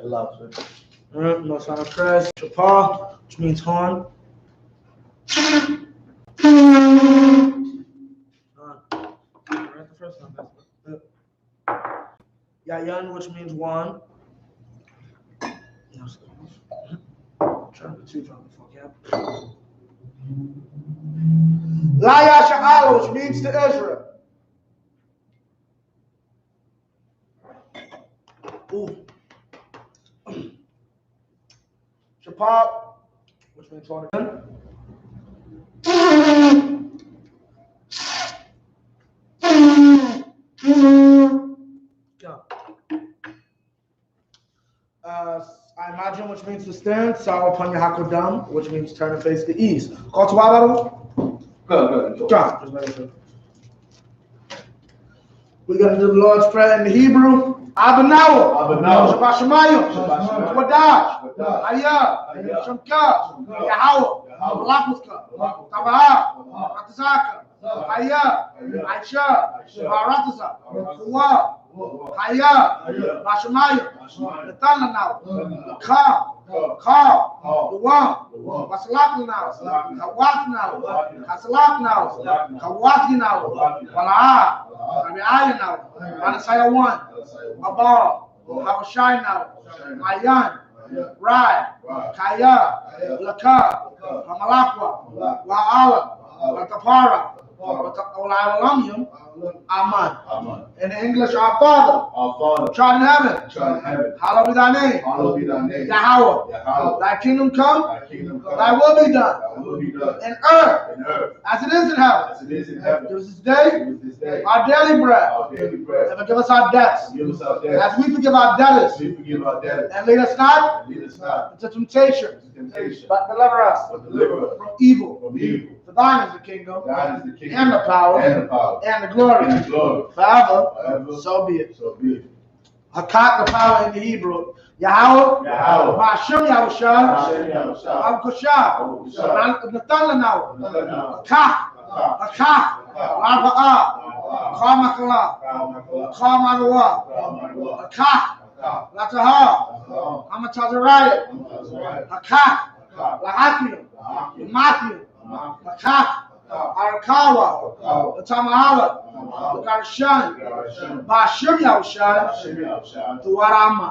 No sign of crash. Shapar, which means horn. Yayan, which means one. YAHANNA, which means to Israel. Shabbat, which means torn again. I imagine, which means to stand. Saw upon your hakodam, which means turn and face the east. Call to Wabaru? Good. We're going to do the Lord's Prayer in the Hebrew. Abanawa, Shabbat Shemayim, Wadash, Ayah, Shamka, Yahawah, Lapuska, Tabaha, Ratazaka, Ayah, Aisha, Barataza, Kuwa, Ayah, Bashamayim, Natana now, Ka, the one, Wasalak now, Kawat now, Kasalak now, Kawati now, Wala'a, Rabi'aya now, Manasaya 1, Abal, Habashai now, Ayan, Rai, Kaya, Laka, Hamalakwa, Wa'ala, Watapara, Wata'alamyum, Aman. In English, our Father, which art in heaven, hallowed be thy name. Yahweh, thy kingdom come, thy will be done, in earth, as it is in heaven. Give us this day our daily bread, and forgive us our debts, as we forgive our debtors, and lead us not into temptation, but deliver us from evil. For thine is the kingdom, and the power, and the glory, forever. So be it. Hakat, the power in the Hebrew. Yahweh, Ba'ashem Yahushua, Abkushah, Natan Lanaw, Hakak, Arba'ah, Karmakala, Karmanawa, Hakak, Latahar, Amatazariah, Hakak, Lahathmium, Matthew, Hakak, Arakawa, Tamahala, Garshan, Ba'ashem Yahushua, Tuwarama.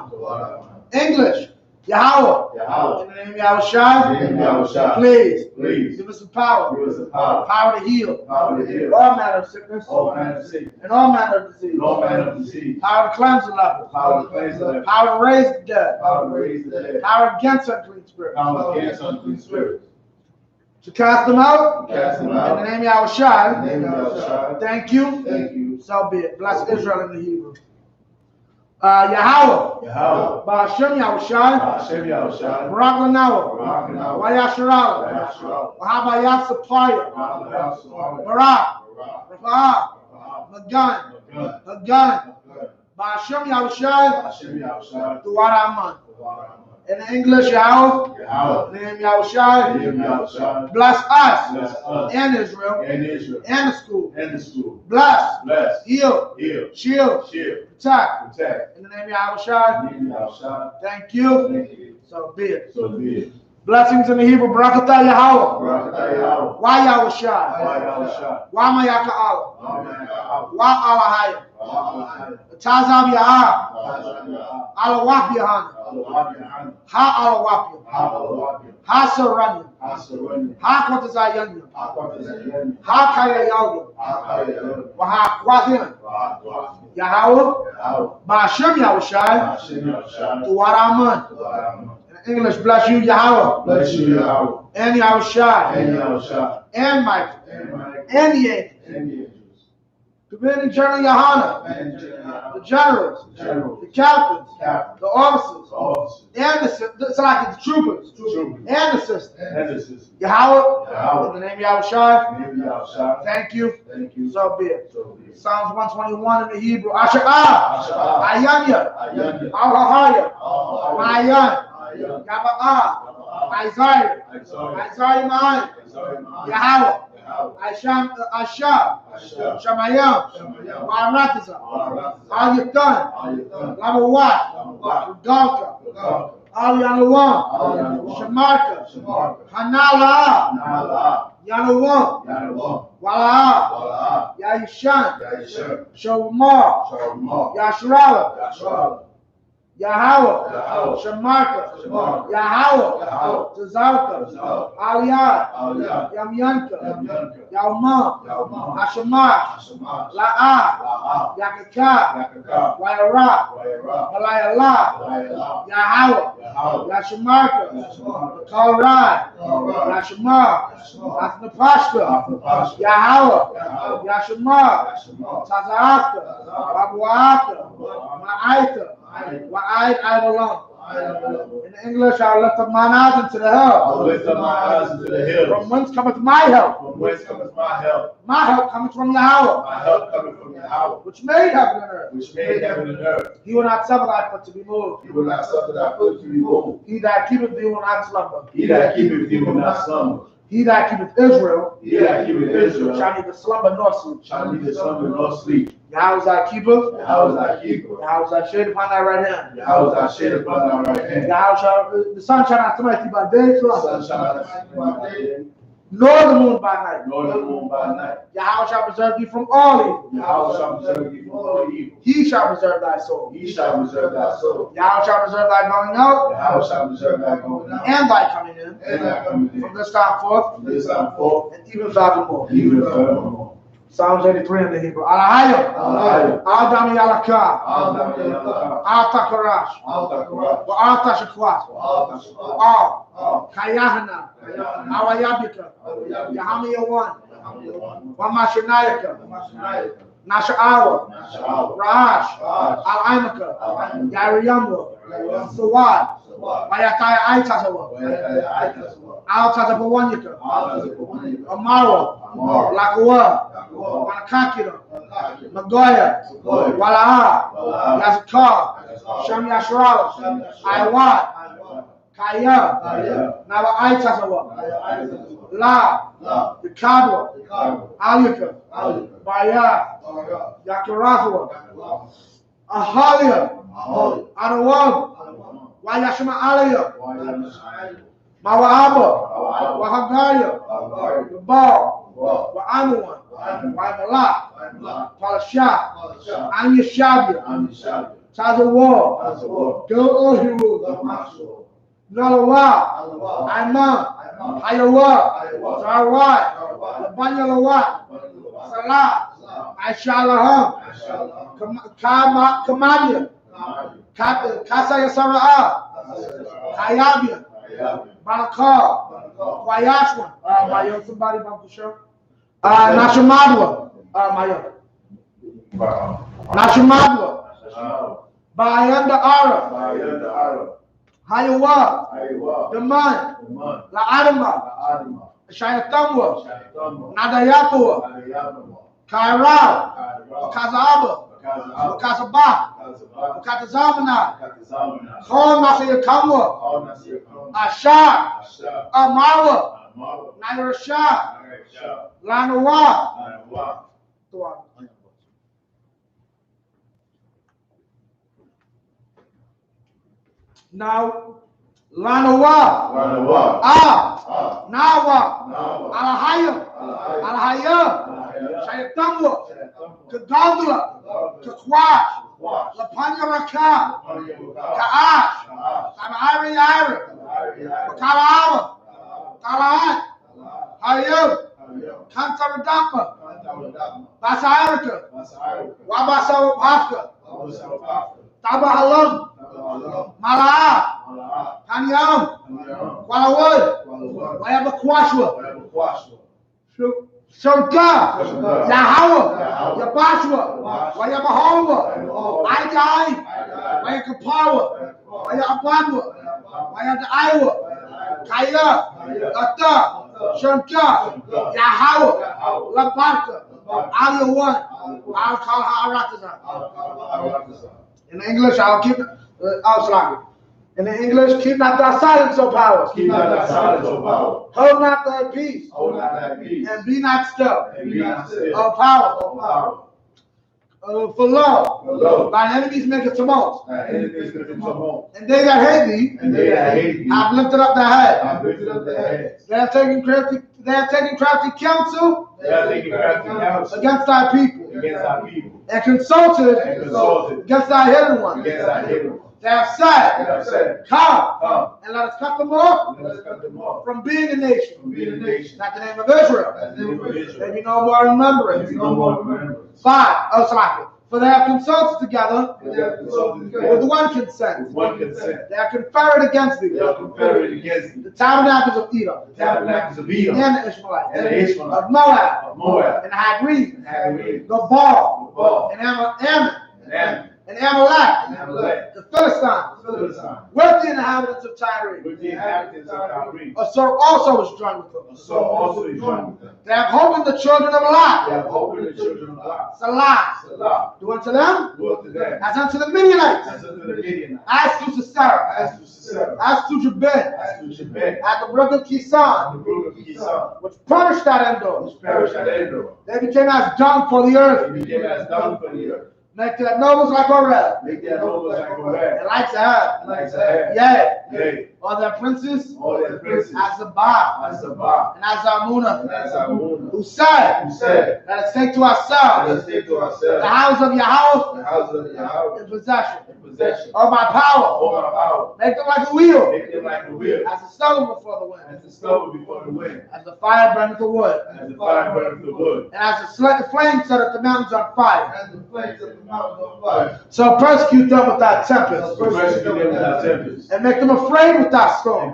English, Yahweh. In the name of Yahushua, please give us the power. Power to heal. All manner of sickness. And all manner of disease. Power to cleanse the leper. Power to raise the dead. Power against unclean spirits. To cast them out. In the name of Yahushua. Thank you. So be it. Bless Israel in the Hebrew. Yahweh, Ba'ashem Yahushua, Barak Lanawa, Wayasharala, Wahabayat Sapaya, Barak, Rafa'ah, Magan, Ba'ashem Yahushua, Duwaraman. In English, Yahweh, in the name of Yahushua, bless us and Israel and the school. Bless, heal, shield, protect. In the name of Yahushua, thank you. So be it. Blessings in the Hebrew, Barakatah Yahweh, Wa Yahushua, Wa Mayaka'ala, Wa Alahaya, Tazab Yahah, Alawap Yahanna, Ha Alawapia, Ha Saranya, Ha Kwatazayanya, Ha Kaya Yalga, Waha Kwathina, Yahweh, Ba'ashem Yahushua, Tuwaraman. English, bless you, Yahweh. And Yahushua. And Michael. And the angels. Commanding General YAHANNA. The generals. The captains. The officers. And the troopers. And the sisters. Yahweh. In the name of Yahushua. Thank you. So be it. Psalms 121 in the Hebrew. Asha'ah. Ayanya. Al-Hahaya. Mayan. Yaba'ah, Isaiah Ma'an, Yahweh, Asha, Shamayam, Ma'arataza, Al-Yatan, Labawat, Galka, Al Yanuwan, Shamarka, Hanala, Yanuwan, Wala, Yahishan, Shomar, Yashrala, Yahweh, Shamarka, Yahweh, Tazarka, Aliyah, Yamyanka, Yalman, Hashamah, La'ah, Yakaka, Wayara, Malayala, Yahweh, Yashamarka, Kalrai, Yashamar, Asnapashka, Yahweh, Yashamar, Tazarka, Babuaka, Ma'aita, Wa'ayt Idolam. In English, I'll lift up mine eyes into the hill. From whence cometh my help? My help cometh from Yahweh. Which made heaven and earth. He will not suffer thy foot to be moved. He that keepeth thee will not slumber. He that keepeth Israel shall neither slumber nor sleep. Yahweh thy keeper. Yahweh thy shade upon thy right hand. Yahweh shall, the sun shall not smite thee by day, nor the moon by night. Yahweh shall preserve thee from all evil. He shall preserve thy soul. Yahweh shall preserve thy going out. And thy coming in. From this time forth. And even forevermore. Psalms 83 in the Hebrew. Alahayim. Al-Dami Yalaka. Al-Takarash. Al-Tashakwat. Al-Kayahana. Al-YAHANNA. Yahamiyah 1. Wamashanayaka. Nasha'awa. Rahash. Al-Aimaka. Yariyamwa. Sawad. Wayataya Aitazawa. Al-Tazabawanyaka. Amara. Lakawa. Wanakakira, Magoya, Walaha, Yazakar, Sham Yashrala, Iwad, Kaya, Nava Aitazawa, La, Yakadwa, Alika, Baya, Yakarazawa, Ahalia, Anawab, Wayashma Alaya, Mawaba, Wahagaya, Gabal, Wa'amuan, Wa'amala, Palasha, Anyashabia, Tazawar, Go-Ohiru, Nalawa, Aiman, Hayawa, Zarwai, Banyalawa, Salah, I.S.U.P.K, Kamadia, Kasaya Sara'a, Hayabia, Barakar, Wayashwan, somebody about to show. Nashamadwa, Nashamadwa, Bayanda Ara, Hayawa, the man, La Adama, Shayatamwa, Nadayatwa, Kairal, Kazaba, Kazaba, Katazamana, Kol Nasayakamwa, Ashar, Amawa, Nairashah, Lanawa. Now, Lanawa. Nawa. Alahaya. Shayatamwa. Kagandula. Kakwash. Lapanya Raka. Kaash. Kamairi Ira. Kalawa. Kalahat. Hayab. Kantaradapa. Basairika. Wabasawapafka. Tabahalam. Malaa. Kanyam. Walawad. Wayabakwashwa. Shurka. Yahweh. Yabashwa. Wayabahawa. Aijai. Wayakapawa. Wayabadwa. Wayadaiwa. Kaya. Ata. Shurka. Yahweh. Labarka. Aliyawan. I'll call Ha'arataza. In English, I'll keep it. In English, keep not thy silence, O powers. Hold not thy peace. And be not still. O power. For lo, thine enemies make a tumult. And they that hate thee, have lifted up their head. They have taken crafty counsel against thy people. And consulted against thy hidden ones. They have said, come, and let us cut them off from being a nation. Not the name of Israel. There be no more remembrance. 5. For they have consulted together with one consent. They have conferred against thee. The tabernacles of Edom. And the Ishmaelites. Of Moab. And Hagrid. The Baal. And Ammon. And Amalek, the Philistines, with the inhabitants of Tyre. So also is joined with them. They have hope in the children of Lot. Salah. Do unto them as unto the Midianites. As to Sisera. As to Jabin. At the brook of Kison. Which perished at Endor. They became as dung for the earth. Make their nobles like Oreb. And like Zahab. Yea. All their princes as Sabbath. And as Amuna. Who said, let us take to ourselves the house of Yahweh in possession. Of my power. Make them like a wheel. As a stove before the wind. As the fire burneth the wood. And as the flame setteth the mountains on fire. So persecute them with thy tempest. And make them afraid with thy storm.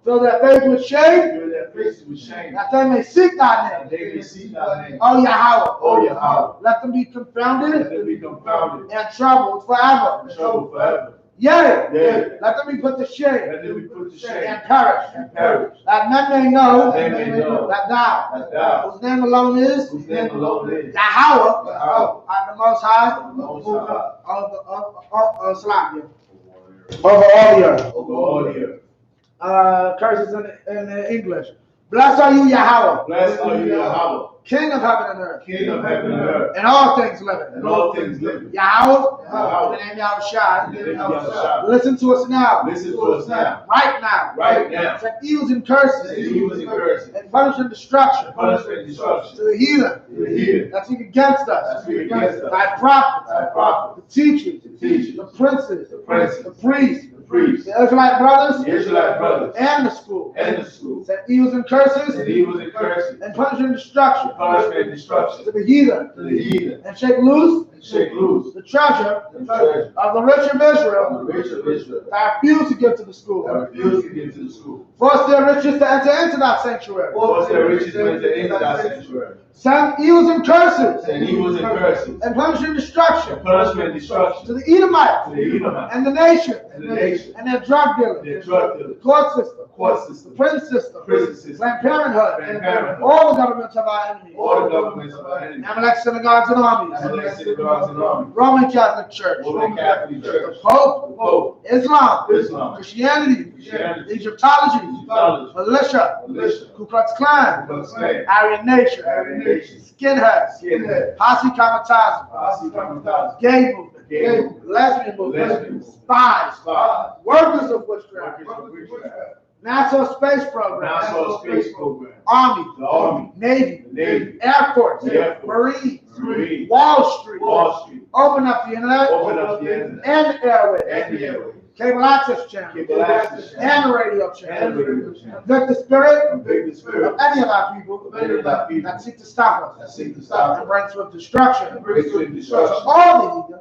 Fill their face with shame. That they may seek thy name. O Yahweh. Let them be confounded. And troubled forever. Yea, let them be put to shame. And perish. That men may know that thou, whose name alone is Yahweh, art the Most High over all the earth. Curses in English. Blessed are you, Yahweh. King of heaven and earth. And all things living. Yahweh. In the name of Yahushua. Listen to us now. Right now. Set evils and curses. And punish and destruction. To the heathen. That speak against us. Thy prophets. The teachers. The princes. The priests. The Israelite brothers. And the school. Set evils and curses. And punish and destruction. To the heathen. And shake loose the treasure of the rich of Israel that refuse to give to the school. Force their riches to enter into that sanctuary. Send evils and curses. And punish and destruction. To the Edomites. And the nation. And their drug dealers. The court system. The prison system. Planned Parenthood. All the governments of our enemies. Amalek synagogues and armies. Roman Catholic Church. The Pope. Islam. Christianity. Egyptology. Militia. Ku Klux Klan. Aryan Nation. Skinheads. Posse Comitatus. Gay movement. Lesbian movement. Spies. Workers of witchcraft. NASA space program. Army. Navy. Air Force. Marines. Wall Street. Open up the internet. And airways. Cable access channel. And radio channel. Convict the spirit of any of our people that seek to stop us. And bring swift destruction.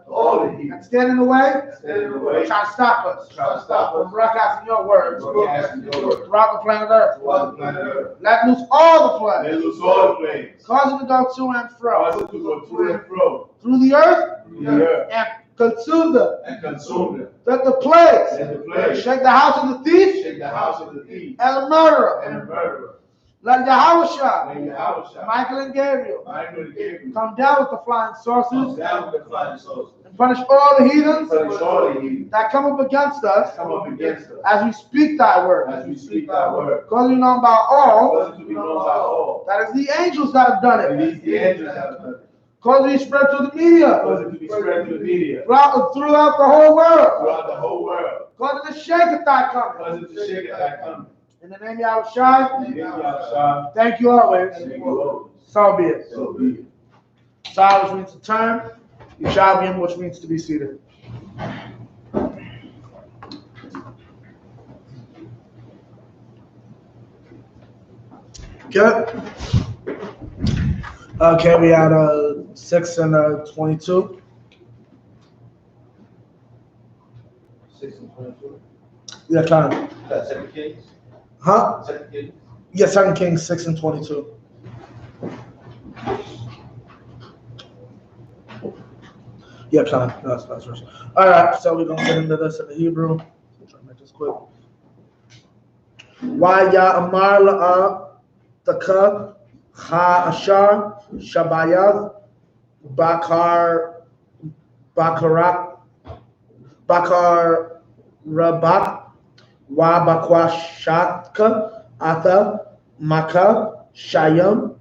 All the heathen that stand in the way, try to stop us from broadcasting your words throughout the planet Earth. Let loose all the plagues. Cause it to go to and fro. Through the earth. And consume them. That the plagues shake the house of the thief and the murderer. Let Yahushua, Michael and Gabriel come down with the flying saucers and punish all the heathens that come up against us as we speak thy word. Because we know about all that is the angels that have done it. Cause it to be spread through the media. Throughout the whole world. Cause it to shake at that coming. In the name of Yahushua. Thank you always. So be it. Sa, which means to turn. Yishabim, which means to be seated. Okay. Okay, we had 6 and 22. 6 and 22. Yeah, kind of. That's 2 Kings. Huh? 2 Kings. Yeah, 2 Kings 6 and 22. Yeah, kind of. That's right. All right, so we're gonna get into this in the Hebrew. I'm trying to make this quick. YAHANNA la'ataka ha'ashar shabayav bakar rabat wa bakwashatka ata maka shayam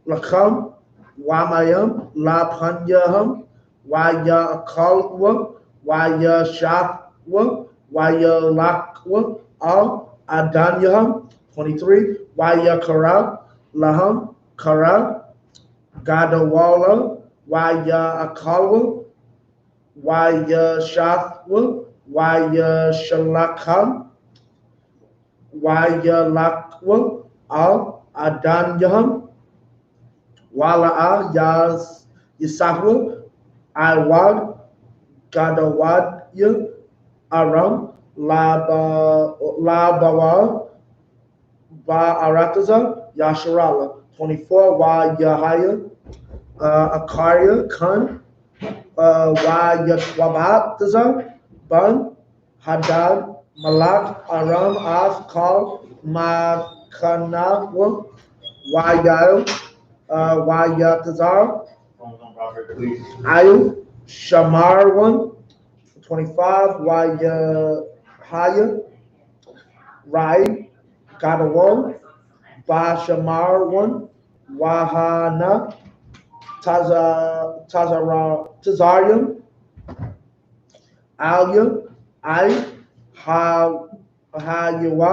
lakam wa mayam la panyaham wa yakalwa wa yashafwa wa yalakwa al adanyaham. 23. Wa yakara laham kara gadawala wa yakalwa wa yashafwa wa yashalakam wa yalakwa al adanyaham wala'a yasahwa Iwad Gadawad Aram Labawa Ba'arataza Yasharala. 24. Wa Yahaya Akaria Khan Wa Yakwabataza Ban Hadad Malak Aram Af Kal Makanawa Wa Yael Wa Yatazar Ayu Shamar 1. 25. Wa Yahaya Rai Gadawal Ba Shamar 1. YAHANNA Tazarium Alia I Hayawa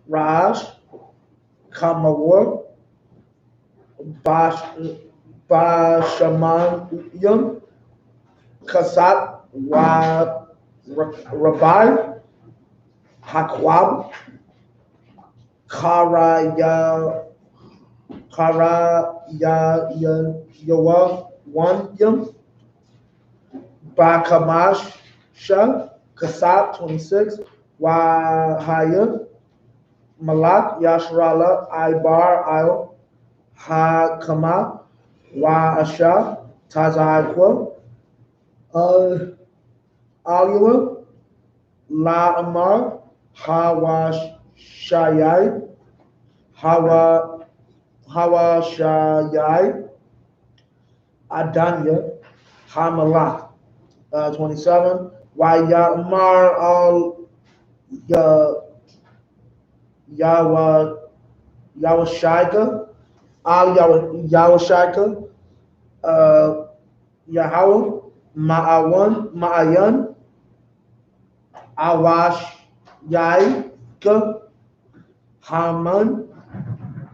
Raj Kamawar Bashamayam Kasat Wa Rabbi Hakwab Kara Yawa Wanyam Bakamash Shah Kasat. 26. Wahaya Malak Yashrala Ibar Al Hakama Wa Asha Tazakwa Aliwa La Amar Hawa Shayai Hawa Shayai Adanya Hamalak. 27. Wa Ya'mar al Yawashaika al Yawashaika Yahweh Ma'ayan Awash Yaika Haman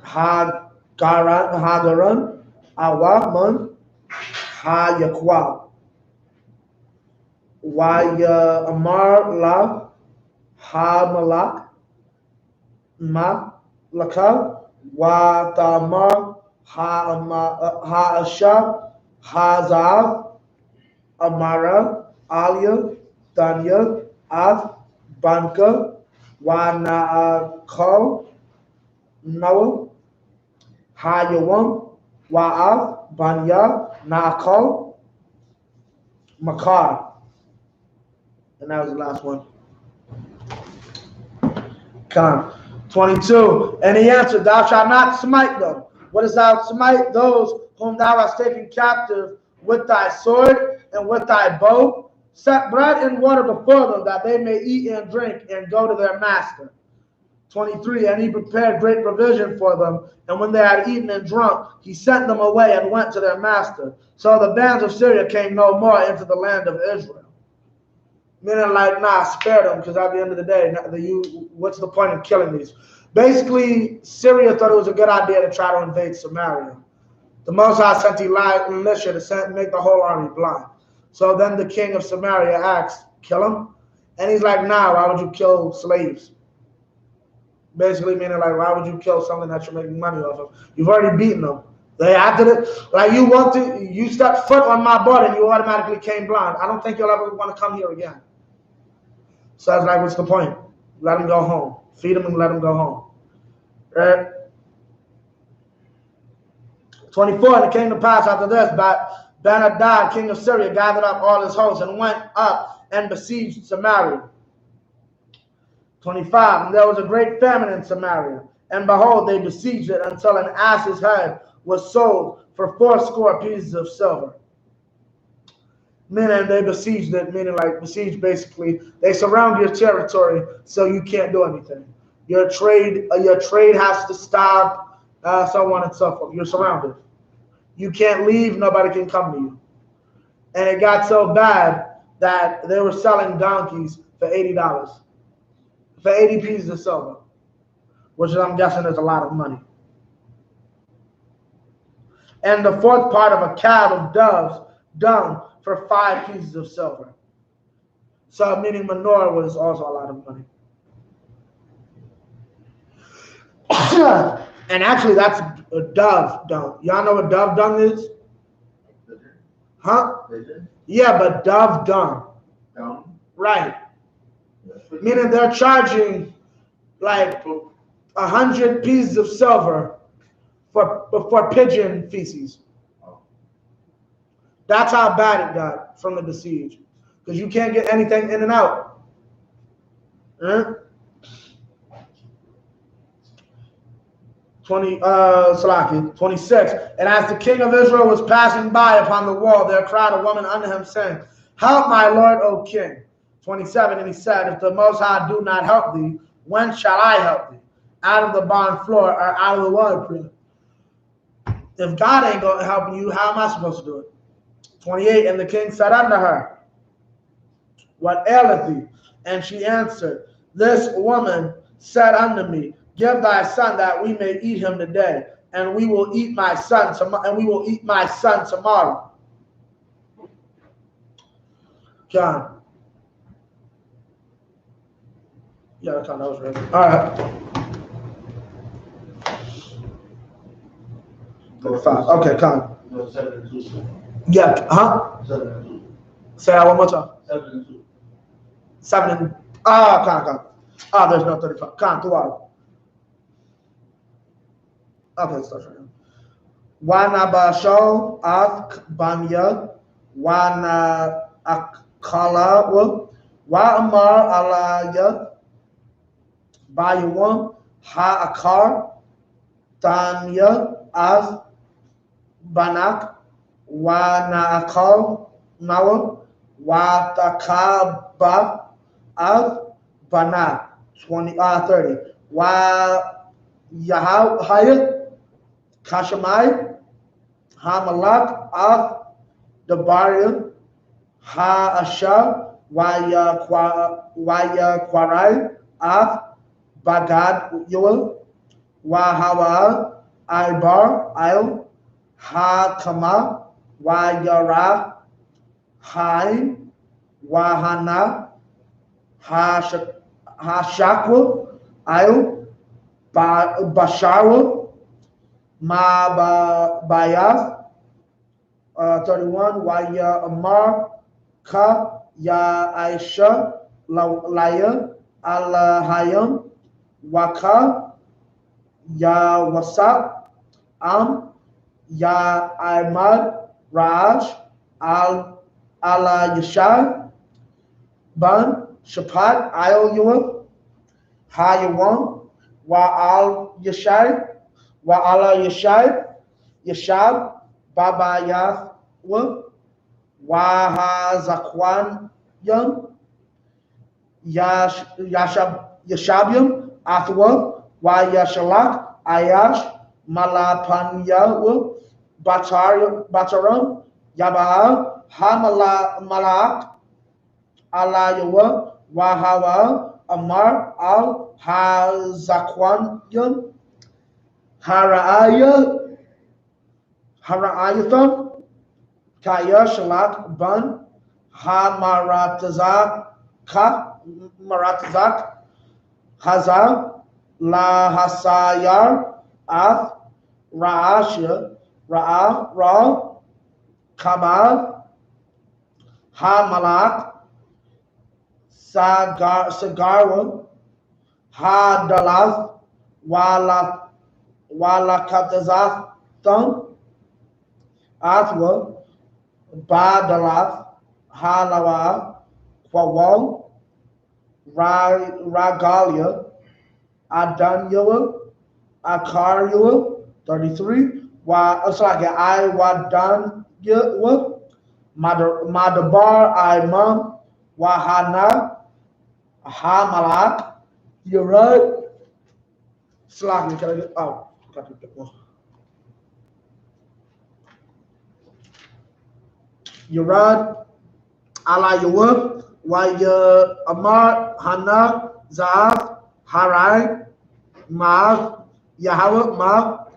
Hagaran Awaman Hayakwa Wa Amar La Hamalak Malaka Wa Tamar Ha'asha Hazav Amara Alia Danya Av Banka Wa Na'akal Noah Hayawam Wa'av Banya Na'akal Makar. And that was the last one. Khan. 22. And he answered, Thou shalt not smite them. What is thou smite? Those whom thou hast taken captive with thy sword and with thy bow. Set bread and water before them, that they may eat and drink and go to their master. 23, and he prepared great provision for them. And when they had eaten and drunk, he sent them away and went to their master. So the bands of Syria came no more into the land of Israel. Meaning like, nah, spare them, because at the end of the day, what's the point of killing these? Basically, Syria thought it was a good idea to try to invade Samaria. The Most High sent Elisha to make the whole army blind. So then the king of Samaria asked, kill him? And he's like, nah, why would you kill slaves? Basically meaning like, why would you kill something that you're making money off of? You've already beaten them. They acted it like you stepped foot on my butt and you automatically came blind. I don't think you'll ever want to come here again. So I was like, what's the point? Let him go home. Feed him and let him go home. Right? 24, and it came to pass after this, but Ben-Hadad, king of Syria, gathered up all his hosts and went up and besieged Samaria. 25, and there was a great famine in Samaria, and behold, they besieged it until an ass's head was sold for 80 pieces of silver. Meaning they besieged it, meaning like besiege basically, they surround your territory so you can't do anything. Your trade has to stop, so on and so forth. You're surrounded. You can't leave, nobody can come to you. And it got so bad that they were selling donkeys for $80. For 80 pieces of silver, which I'm guessing is a lot of money. And the 4th part of a cab of doves dung for 5 pieces of silver. So meaning manure was also a lot of money. And actually that's a dove dung. Y'all know what dove dung is? Huh? Yeah, but dove dung. Right. Meaning they're charging like 100 pieces of silver for pigeon feces. That's how bad it got from the besiege, because you can't get anything in and out. 26. And as the king of Israel was passing by upon the wall, there cried a woman unto him, saying, help my lord, O king. 27, and he said, if the Most High do not help thee, when shall I help thee? Out of the barn floor or out of the water? If God ain't going to help you, how am I supposed to do it? 28, and the king said unto her, what aileth thee? And she answered, this woman said unto me, give thy son that we may eat him today, and we will eat my son tomorrow. John. Yeah, that was right. All right. 35. Okay, come. No, 7 and 2. Yeah, huh? 7 and 2. Say that one more time. 7 and 2. 7 and come. There's no 35. Come, 2 hours. Okay, let's start right now. Wanabasho ak banya wana akala wa amar alaya bayawam ha akar tanya az banak wana akal nawa wa takaba az banak 30 wa YAHANNA Kashamai, Hamalak, Af, Dabaria, Ha-Asha, Waya-Kwarai, Af, Bagad, Yoel, Wahawa, Ibar, Il, Ha-Kama, Wayara, Haim, Wahana, Ha-Shakwa, Il, Basharwa, Ma Bayaz, 31, Waya Amar, Ka, Ya Aisha, Laya, Alahayam, Waka, Ya Wasap, Ya Ahmad, Raj, Ala Yashai, Ban, Shapat, Ayol Yuwa, Hayawam, Wa ala Yashab, Baba Yahwa, Wa Hazakwan Yam, Yashabyam, Athwa, Wayashalak, Ayash, Malapanya, Bataram, Yabal, Malak, Alayawa, Wahawa, Amar, Al, Hazakwanyam, Haraayatham, Kaya Shalak, Ban, Maratazak, Hazar, La Hasayar, Ath, Raasha, Ra, Kabal, Malak, Sagarwa, Dalath, Walakatazatham, Athwa, Dalath, Lawa, Kwawal, Ragalia, Adanyua, Akaryua, 33, Iwadanyua, Madabar, Imam, Wahana, Hamalak, Yerud, Slaggy, can I get out? Got to get one. Yerud, Alayua, Waya Amar, Hana, Zav, Harai, Mav, Yahweh, Mav,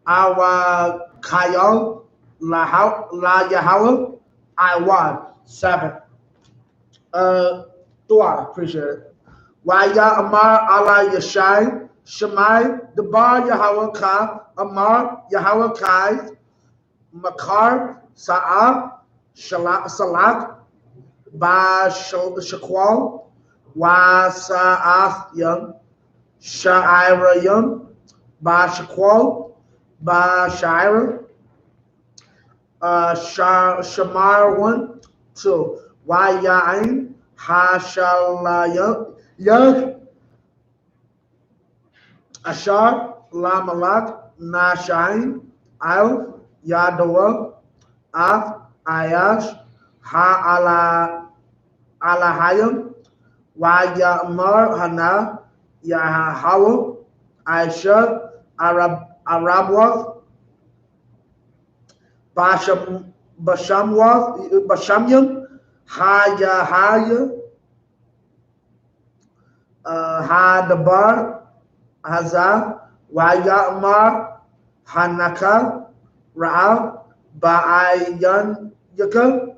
Awa Kayal, La Yahweh, Iwad, 7. Dua, appreciate it. Waya Amar Ala Yashai, Shemai, Debar Yahweh Ka, Amar Yahweh Kai, Makar, Sa'ab, Salak, Ba Shakwal, Wa Sa'athyan, Sha'irayam, Ba Shakwal, Ba Sha'ira, Shamar 1, 2, Wayain, Hashalayah, Ashar, Lamalak, Nashain, Al, Yadawa, Af, Ayash, Alahayam, Wayamar, Hana, Yahawa, Aisha, Arabwath, Bashamyam, Haya, Hadabar, Hazah, Wayamar, Hanaka, Ra'al, Ba'ayan Yaka,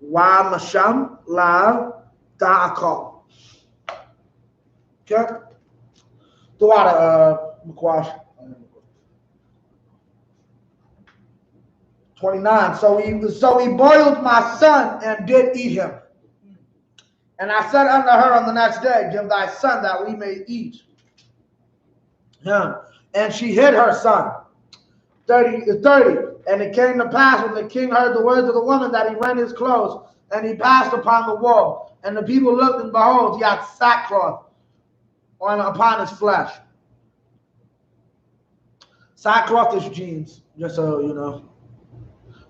Wa Masham, La, Ta'akal. Okay? Tuwada, Mukwash. 29. So he boiled my son and did eat him. And I said unto her on the next day, give thy son that we may eat him. And she hid her son. 30. And it came to pass when the king heard the words of the woman that he rent his clothes and he passed upon the wall. And the people looked, and behold, he had sackcloth upon his flesh. Sackcloth is jeans, just so you know.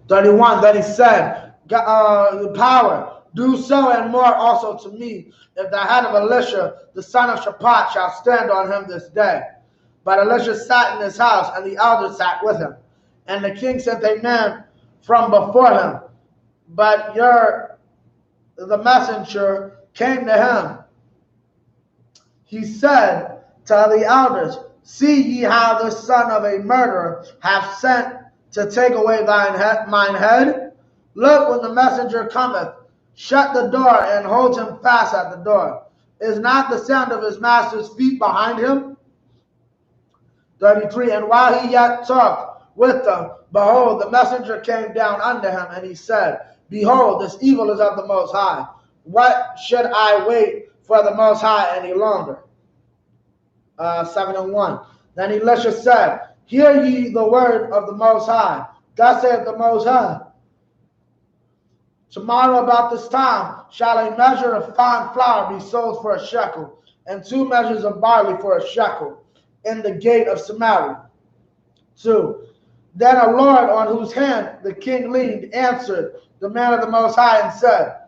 31. Then he said, power, do so and more also to me, if the head of Elisha, the son of Shaphat, shall stand on him this day. But Elisha sat in his house, and the elders sat with him. And the king sent a man from before him. But the messenger came to him. He said to the elders, see ye how the son of a murderer hath sent to take away mine head? Look, when the messenger cometh, shut the door and hold him fast at the door. Is not the sound of his master's feet behind him? 33. And while he yet talked with them, behold, the messenger came down unto him, and he said, behold, this evil is of the Most High. What should I wait for the Most High any longer? 7 and 1. Then Elisha said, hear ye the word of the Most High. Thus saith the Most High, tomorrow about this time shall a measure of fine flour be sold for a shekel, and 2 measures of barley for a shekel, in the gate of Samaria. 2. Then a Lord on whose hand the king leaned answered the man of the Most High and said,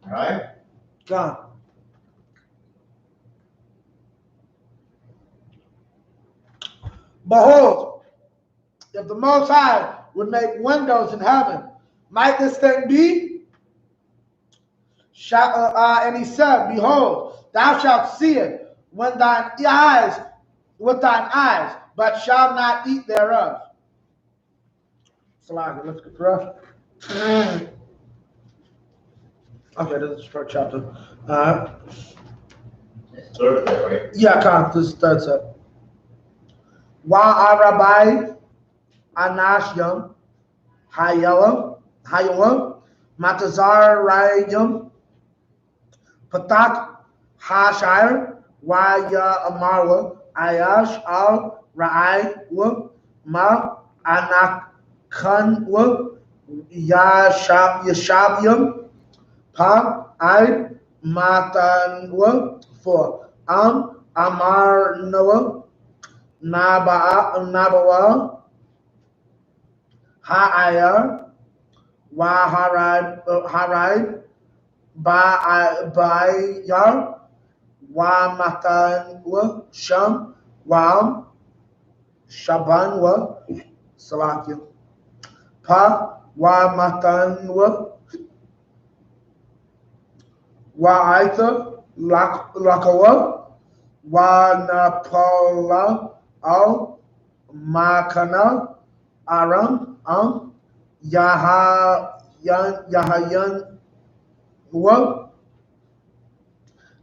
All right. Come. Behold, if the Most High would make windows in heaven, might this thing be? And he said, behold, thou shalt see it with thine eyes, but shalt not eat thereof. Salaki, let's get rough. Okay, this is the first chapter. Third day, right? Yeah, come. This is the third set. Wa Arabai Anashyam Hayalam Matazar Rayam Patak Hashire Waya Amarwa Ayash Al Ra'ai Ma Anakanwa Yashabyam Pa I Matanwa for Amar Noah Nabawa Ha'ayar Harai Bayar Matanwa Sham Wam Shabanwa Salakia Pa Matanwa Aitha Lakawa Napala Al Makana Aram Yahayan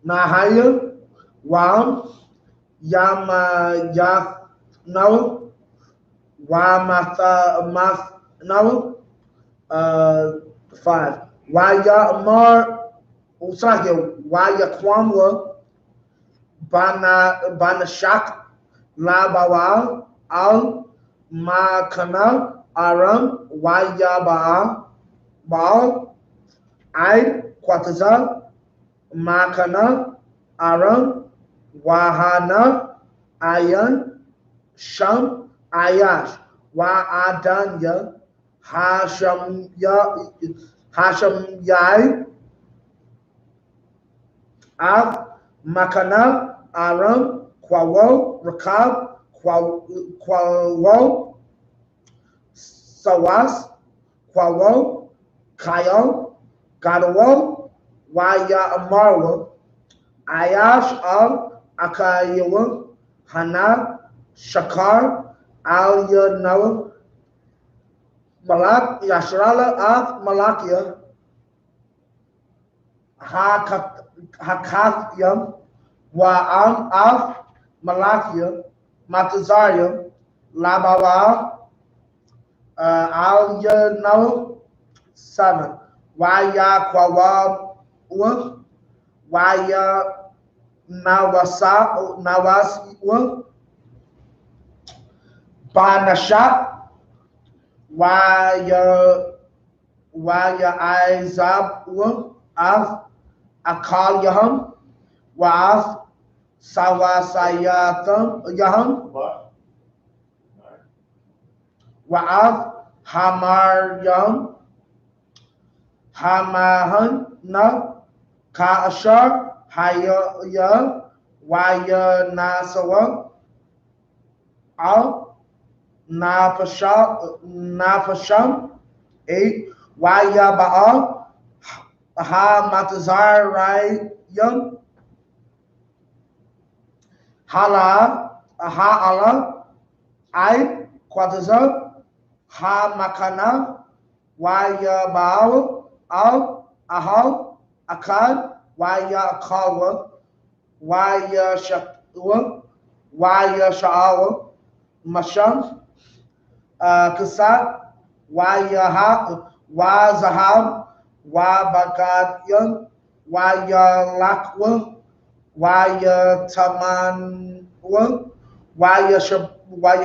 Nahaya Wam Yamayathnal Wamathanal 5 Waya Kwamwa Banashak Labawal Al Makana Aram Waya Baal Aid Kwataza Makana Aram Wahana Ayan Sham Ayash Adanya Hasham Yai Av Makana Aram Kwawo Rakab Kwawo Sawas Kwawo Kayo Gadawo Waya Amarwa Ayash Al Akayawa Hana Shakar Al Yanawa Malak Yashrala Av Malakia Hakathayam Wa'am Av Malakia Matazarium Labawa Al Yanawa 7 Waya Kwawam Waya Nawaswa Banashat Waya Isupk Av Akalyaham Wa'af Sawasayatam Yaham Wa'af Hamaryam Hamahan Na Ka'ashar Haya Waya Nasawa Al Napasham 8 Waya Baal Ha Matazar Rayam Ha'ala Aid Quatazar Ha Makana Waya Baal Al Ahal Akad Waya Akawa Waya Shakwa Waya Sha'awa Masham Kasat Wazahab Wabagadyam Waya Tamanwa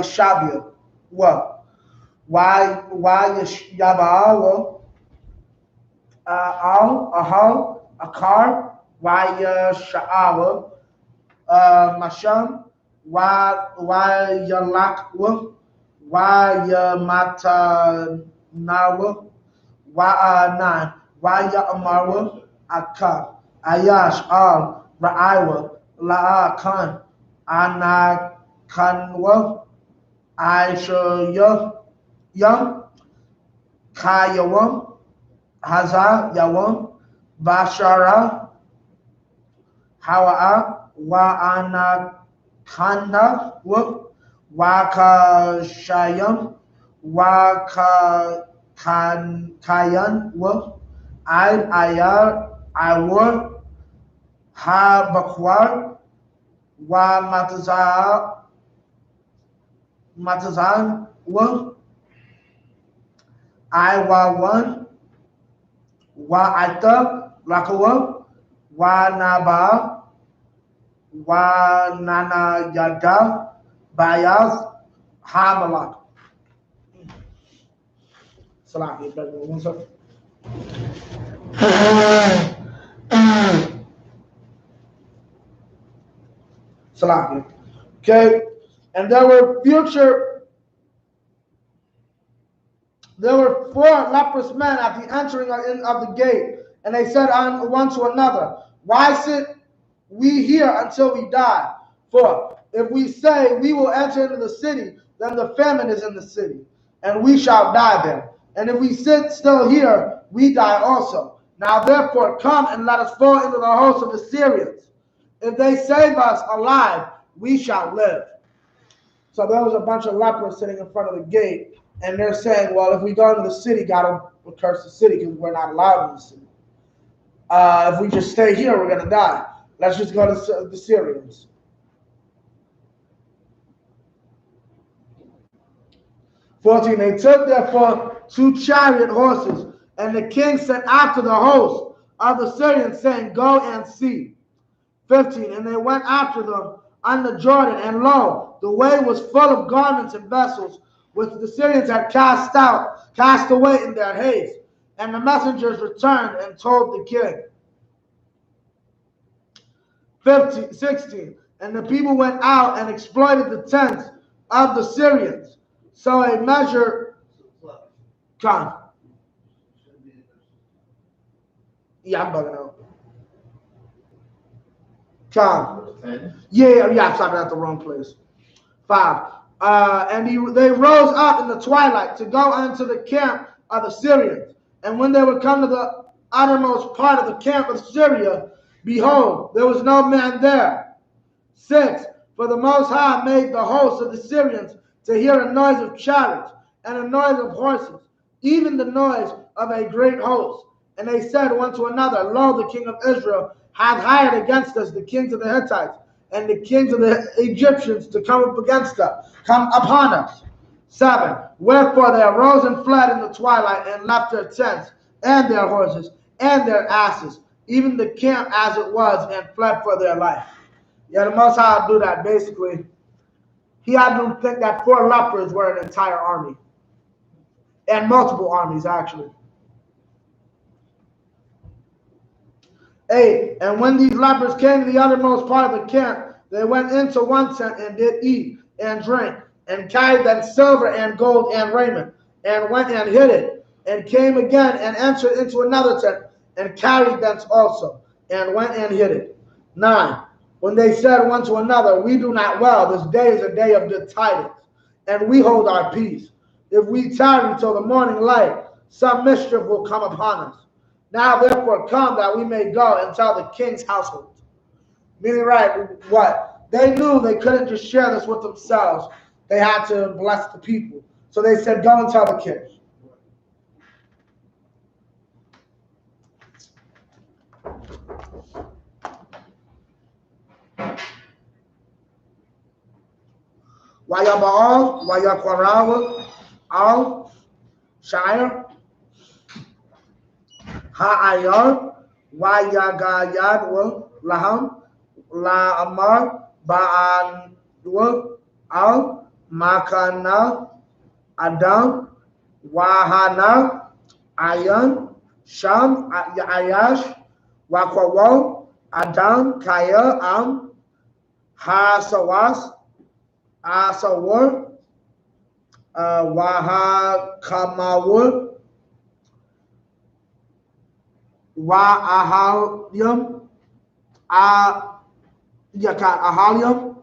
Shabya Yabawa Al Ahal Akar Sha'awa Masham Lakwa Matanawa 9 Amarwa Akar Ayash al Ra'aiwa La'akan Anakanwa Aisha Yam Kayawam Haza Yawam Bashara Hawa'a wa anakanda wa kashayam wa kayan ayar awar ha bakwar wa matazan aywawan wa aita lakawa wa naba wa nana yada bayaz hamalak. Salam. Salam. Okay, and there were four leprous men at the entering of the gate, and they said one to another, "Why sit we here until we die? For if we say we will enter into the city, then the famine is in the city, and we shall die there. And if we sit still here, we die also. Now therefore come and let us fall into the host of the Syrians. If they save us alive, we shall live." So there was a bunch of lepers sitting in front of the gate, and they're saying, well, if we go into the city, God will curse the city because we're not allowed in the city. If we just stay here, we're going to die. Let's just go to the Syrians. They took therefore 2 chariot horses, and the king sent after the host of the Syrians, saying, "Go and see." 15, and they went after them under Jordan, and lo, the way was full of garments and vessels, which the Syrians had cast away in their haste. And the messengers returned and told the king. 16, and the people went out and exploited the tents of the Syrians. So a measure come. Yeah, I'm bugging out. Come. Yeah, I'm stopping at the wrong place. 5. And they rose up in the twilight to go unto the camp of the Syrians. And when they would come to the uttermost part of the camp of Syria, behold, there was no man there. 6. For the Most High made the host of the Syrians to hear a noise of chariots and a noise of horses, even the noise of a great host. And they said one to another, "Lo, the king of Israel hath hired against us the kings of the Hittites and the kings of the Egyptians to come upon us." 7. Wherefore they arose and fled in the twilight and left their tents and their horses and their asses, even the camp as it was, and fled for their life. Yeah, the Most High do that. Basically, he had them think that 4 lepers were an entire army, and multiple armies actually. 8. And when these lepers came to the uttermost part of the camp, they went into one tent and did eat and drink, and carried them silver and gold and raiment, and went and hid it, and came again and entered into another tent, and carried thence also, and went and hid it. 9. When they said one to another, "We do not well, this day is a day of good tidings, and we hold our peace. If we tarry till the morning light, some mischief will come upon us. Now therefore come, that we may go and tell the king's household." Meaning, right, what? They knew they couldn't just share this with themselves. They had to bless the people. So they said, "Go and tell the king." Wayaba'al, Wayakwarawa, Al, Shire, Ha'ayar, Wayagayadwa, Laham, La Amar, Ba'anwa, Al, Makana, Adam, YAHANNA, Ayan, Sham, Ayash, Wakwawo, Adam, Kaya, Am, Hasawas, Asawar, Wahakamawur, Wa'ahalyam, Isupk-Harlem,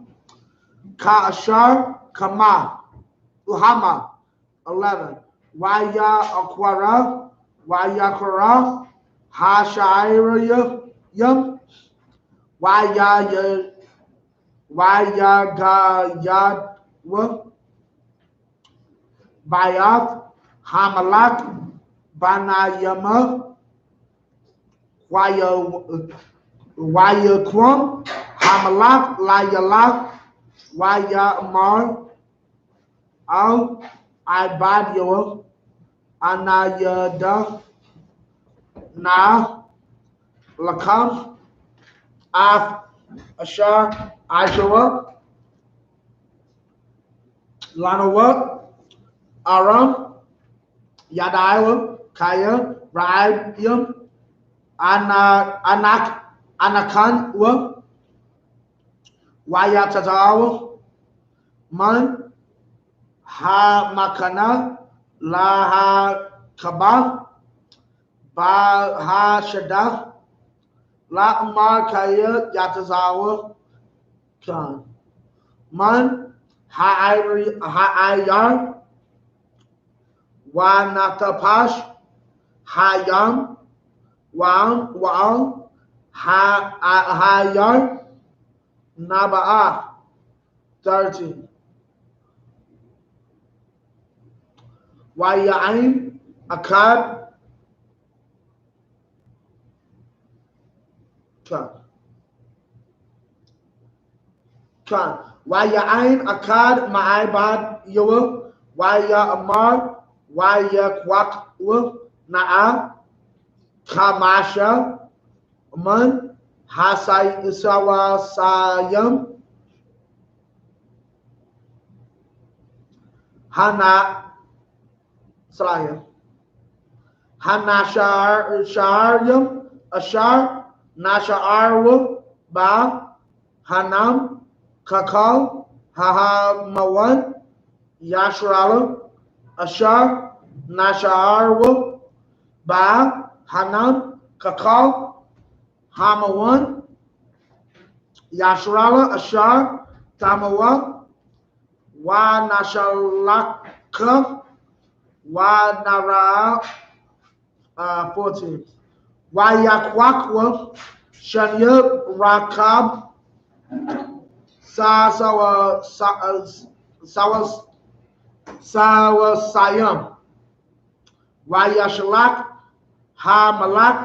Ka-Ashar, Kama, Uhama, 11. YAHANNA, YAHANNA, Ha-Sha'irayim, Yagayadwa, Bayath, Hamalak, Banayama, Wayakwam, Hamalak, Layalak, Wayamar, Ibadyawa, Anayada, Na, Lakam, Ashar, Ishawa, Lanawa, Aram, Yadaiwa, Kaya, Raibim, Anakanwa, Wayatatawa, Man, Ha-Makana, La-Ha-Kaba, Ba-Ha-Shada, La-Mar Kaya Yatazawa, Kan. Man, Ha-Ayar, Wa-Natapash, Hayam, Wa'am, Ha-Ayar, Naba'ah, 13. Wayaim, Akad, Kan. Wayaim, Akad, Ma'ibad, Yawa, Wayamar, Wayakwak, Na'a, Kamasha, Man, Hasayam, Hana, Salayam, Hanasharyam, Ashar, Nasharwa, Ba, Hanam, Kakal, Hahamawan, Yashrala, Ashar, Nasharwa, Ba, Hanam, Kakal, Hamawan, Yashrala, Ashar, Tamawa, Wa Nashalaka, Wa Nara, 14. Wayakwakwa, Shanya, Rakab, Sawasayam, Wayashalak, Ha-Malak,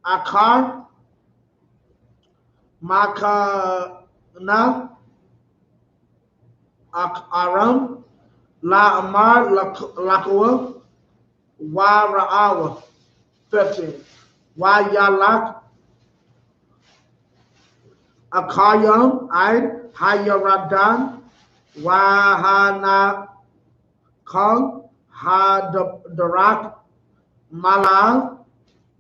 Akar, Makana, Aram, La-Amar, Lakawa, Wa-Ra'awa, 15. Wayalak, Akayam, Aid, Hayaradan, Wahana Kal, Hadarak, Malal,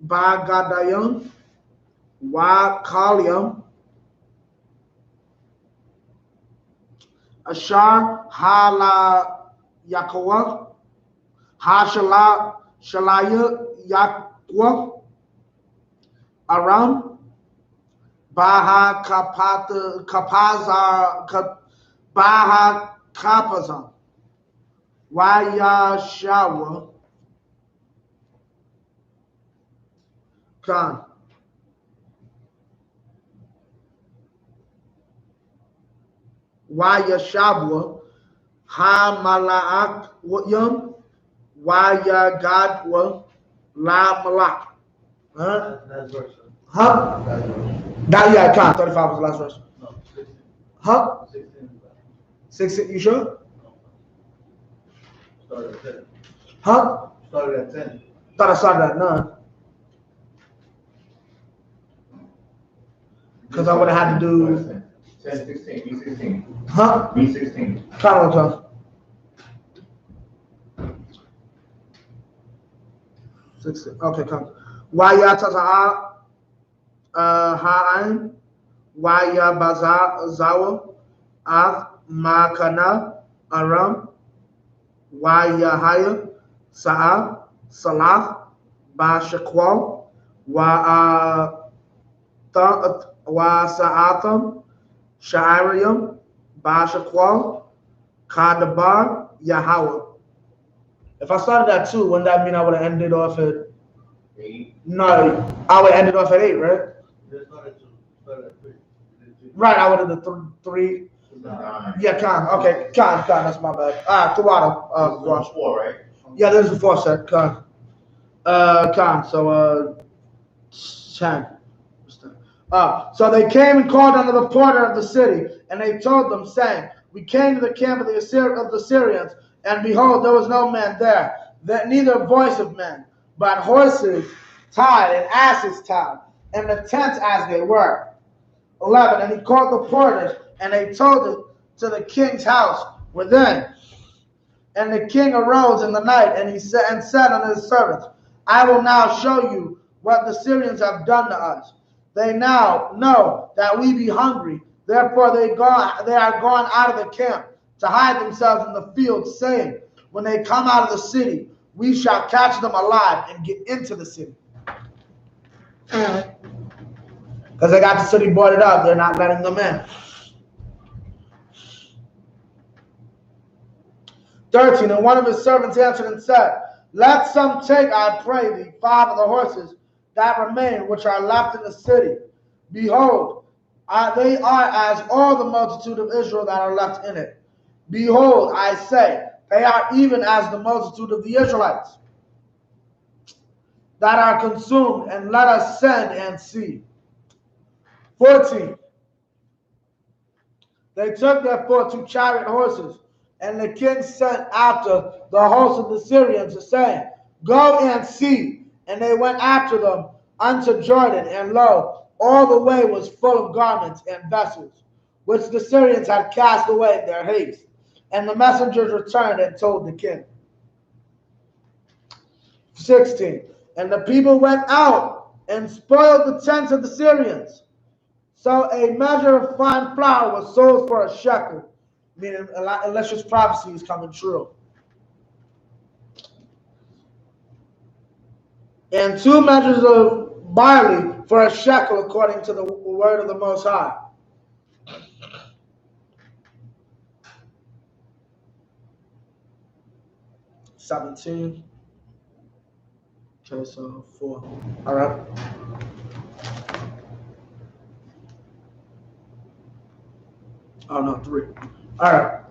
Bagadayam, Wakalyam, Ashar, Hala Yakawa, Shalaya Yakwa, Aram, Baha Kapazam, Wayashawa, Kan. Wayashabwa, Ha-Malak, Yum, Wayagadwa, La-Malak. Huh? Last verse. Huh? Last verse. That, yeah, Kan. 35 was the last verse. No, 16. Huh? 16. 6, you sure? Started at 10. Huh? Started at 10. Thought I started at 9. Because I would have had to do. 10, 16, B16. Huh? B16. Kind of tough. 16. Okay, come. Wayata'a Ha'ain, Wayabazawa, Makana, Aram, Wayahaya, Sa'a, Salah, Bashakwal, Wasa'atham, Sha'arium, Bashakwal, Kadabar, Yahweh. If I started at 2, wouldn't that mean I would have ended off at 8. No, I would have ended off at 8, right? Just started 2. Started at 3. Right, I would have done 3. 9. Yeah, Khan. Okay, Khan, that's my bad. Tuwada, This is 4, right? Yeah, this is the 4th set, Khan. Khan, so 10. So they came and called unto the porter of the city, and they told them, saying, we came to the camp of the Syrians, and behold, there was no man there, neither voice of men, but horses tied and asses tied, and the tents as they were. 11. And he called the porters, and they told it to the king's house within. And the king arose in the night, and he said unto his servants, I will now show you what the Syrians have done to us. They now know that we be hungry. Therefore they are gone out of the camp to hide themselves in the field, saying, when they come out of the city, we shall catch them alive and get into the city. Because they got the city boarded up, they're not letting them in. 13. And one of his servants answered and said, let some take, I pray thee, 5 of the horses that remain, which are left in the city. Behold, they are as all the multitude of Israel that are left in it. Behold, I say, they are even as the multitude of the Israelites that are consumed, and let us send and see. 14. They took therefore 2 chariot horses, and the king sent after the host of the Syrians, saying, go and see. And they went after them unto Jordan, and lo, all the way was full of garments and vessels, which the Syrians had cast away in their haste. And the messengers returned and told the king. 16. And the people went out and spoiled the tents of the Syrians. So a measure of fine flour was sold for a shekel, meaning unless this prophecy is coming true. And 2 measures of barley for a shekel, according to the word of the Most High. $17. Okay, so 4. All right. Oh no, 3. All right.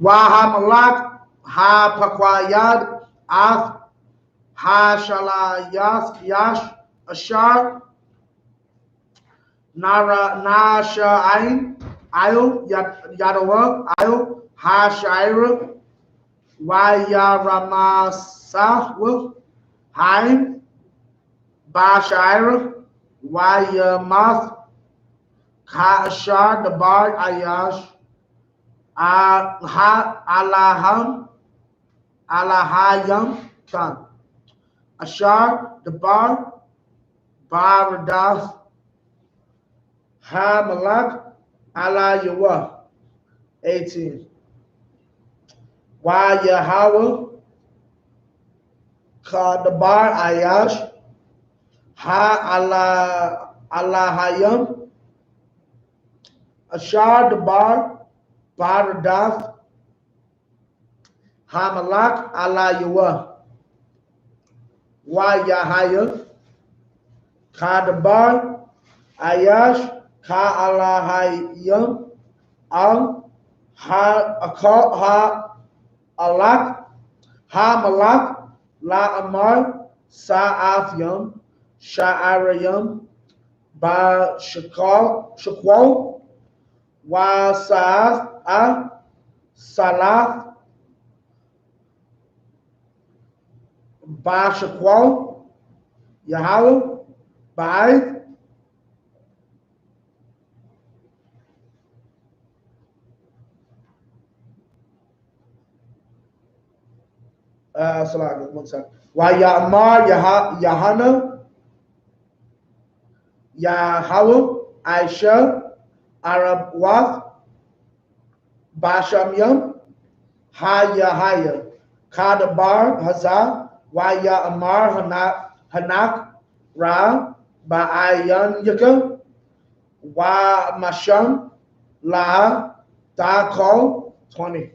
YAHANNA, Ha-Pakwayad, Ath, Ha-Shalayas, Ashar, Nasha'ain, Ayo, Yadawa, Ayo, Ha-Shaira, Wayaramasah, Haim, Bashaira, Wayamath, Ha-Ashar, Dabar, Ayash, Alahayam, Khan. Ashar, Dabar, Baradath, Ha-Malak, Alayawah. 18. Yahweh, Kadabar, Ayash, Ha-Alahayam, Ashar, Dabar, Baradath, Ha-Malak, Alayawah. Yahaya, Kadabar, Ayash, Ka-Alahayam, Ha-Alak, Ha-Malak, La-Amar, Sa'afyam, Sha'arayam, Ba-Shakwal, Wa-Sa'af, Salath, Ba-Shakwal, Yahweh, Ba'id, one second. Ya'mar, YAHANNA, Yahweh, I.S.U.P.K, Arab Wath, Bashamyam, Ha-Yahaya, Kadabar, Hazah, Ya'mar, Hanak, Ra, Ba'ayanyaka, Wa Masham, La, Ta'kol, 20.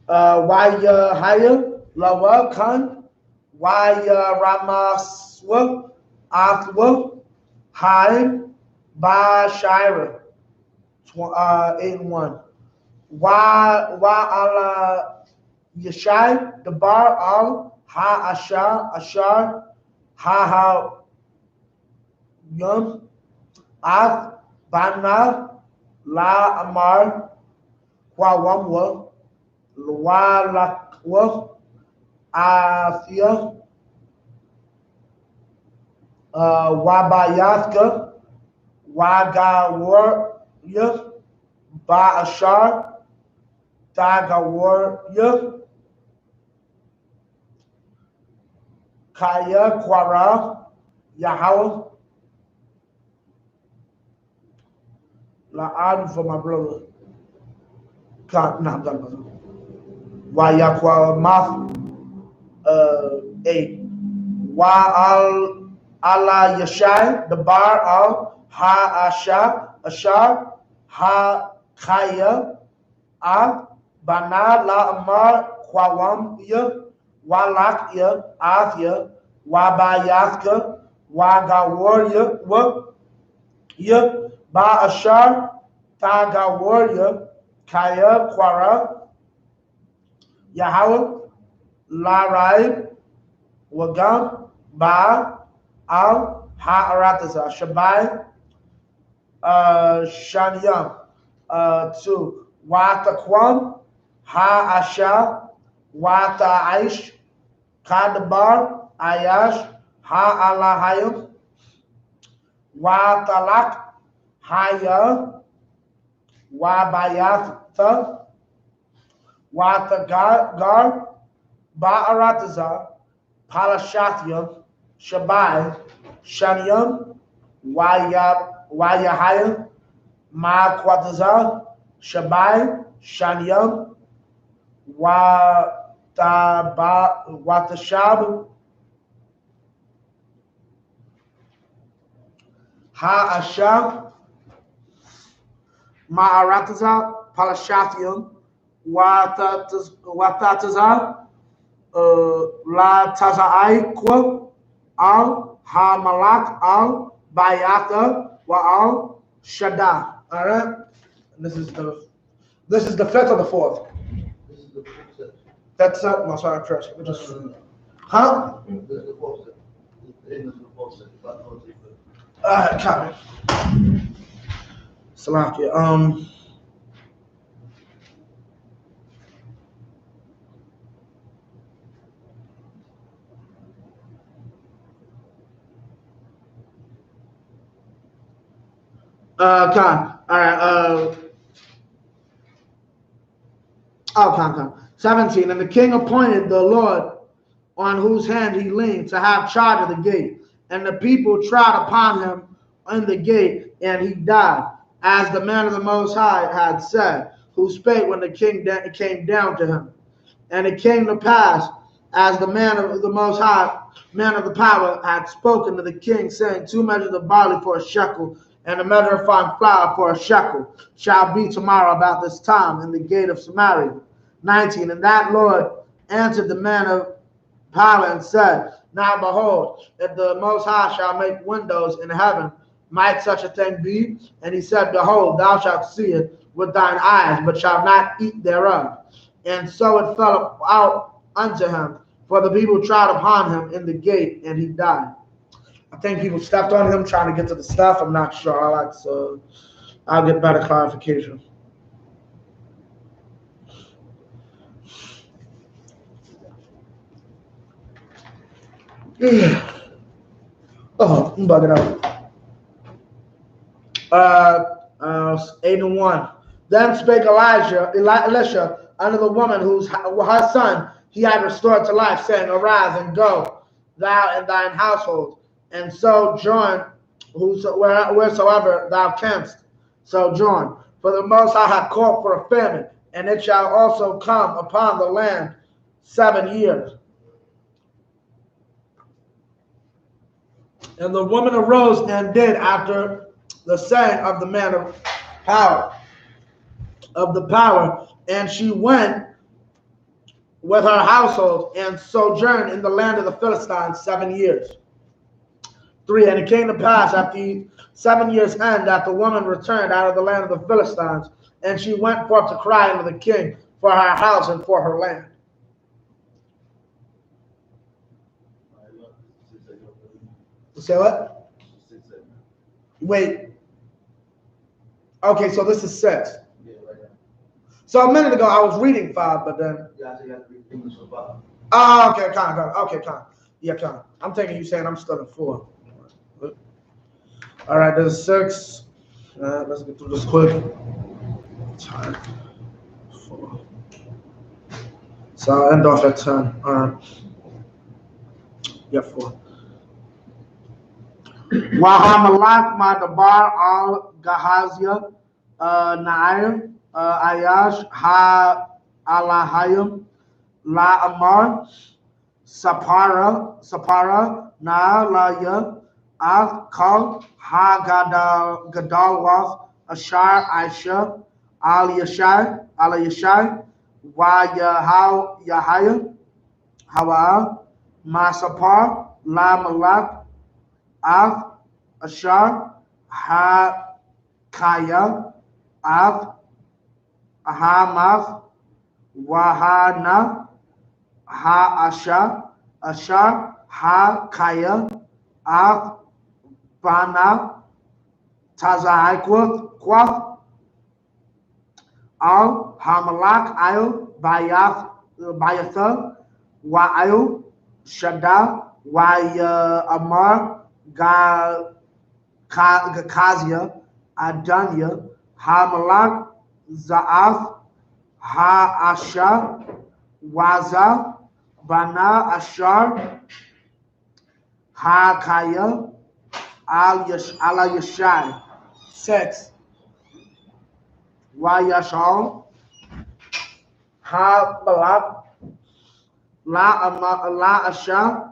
Wayahaya, Lawa Khan, Wayaramaswa, Athwa, Haim, Bashira, 8 and 1. Wa ala Yeshai, Dabar al Ha Ashar, Ha Yum, Ath, Bana, La Amar, Wawamwa, Wa Lakwa, Afia, Wabayathka, Wagawarya, Ba'ashar, Tagawarya, Kaya Kwara, Yahweh, La'ad for my brother. No, I'm done. Wayakwa Math, 8. Wa al ala Yashai, the bar al Ha Ashar, Ha Kaya, A Bana La Amar, Kwawam Ya, Walak Ya, Athya, Wabayathka, Wagawarya, Ya, Ba Ashar, Tagawarya, Kaya Kwara, Yahweh, La Raib, Wagam, Ba, Al, Ha'arataza, Shabai, Shanyam, 2. Watakwam, Ha'asha, Wataish, Kadabar, Ayash, Ha'alahayim, Watalak, Haya, Wabayatha, Watagar, Ba'arataza, Palashathya, Shabai, Shanyam, Wayahaya, Ma'kwataza, Shabai, Shanyam, Watashab, Ha'ashab, Ma'arataza, Palashathium, Watataza, La Taza'ai al Ha-Malak al Bayatha wa al Shada. All right. This is the fifth or the fourth. This is the fourth set. That's not. No, sorry, I'm trash. No. Huh? This is the fourth set. This is the fourth set. Copy. Salakia. Khan. All right. Khan. 17. And the king appointed the Lord on whose hand he leaned to have charge of the gate. And the people trod upon him in the gate, and he died, as the man of the Most High had said, who spake when the king came down to him. And it came to pass, as the man of the Most High, man of the power, had spoken to the king, saying, 2 measures of barley for a shekel, and a measure of fine flour for a shekel, shall be tomorrow about this time in the gate of Samaria. 19. And that Lord answered the man of power and said, now behold, if the Most High shall make windows in heaven, might such a thing be? And he said, behold, thou shalt see it with thine eyes, but shalt not eat thereof. And so it fell out unto him, for the people trod upon him in the gate, and he died. I think people stepped on him trying to get to the stuff. I'm not sure. I'll get better clarification. Oh, I'm bugging out. 8 and 1. Then spake Elisha unto the woman whose her son he had restored to life, saying, arise and go, thou and thine household, and sojourn wheresoever thou canst sojourn. For the Most High hath called for a famine, and it shall also come upon the land 7 years. And the woman arose and did after the saying of the man of power, and she went with her household and sojourned in the land of the Philistines 7 years. 3. And it came to pass at the 7 years' end that the woman returned out of the land of the Philistines, and she went forth to cry unto the king for her house and for her land. Say what? Wait. Okay, so this is 6. So a minute ago I was reading 5, but then. Oh, okay, come on. Yeah, come on. I'm taking you saying I'm still in 4. All right, there's 6. Let's get through this quick. Tired. 4. So I'll end off at 10. All right. Yeah, 4. YAHANNA Madabar al Gahazia Nair I.S.U.P.K La Amar Sapara Na La Al-Kal Ha-Gadalwath Ashar Aisha Al-Yashai Wa-Yahaya Hawa Masapar La Malak Av Ashar Ha-Kaya Av Ahamath YAHANNA Ashar Ha-Kaya Av Bana Tazaikwath Al Hamalak Al Bayatha Wa Al Shada Wa Amar Gakazia Adanya Hamalak Za'af Ha-Asha Waza Bana Ashar Ha-Kaya Al-Yashai 6 Wa-Yashal Ha-Balak La-Asha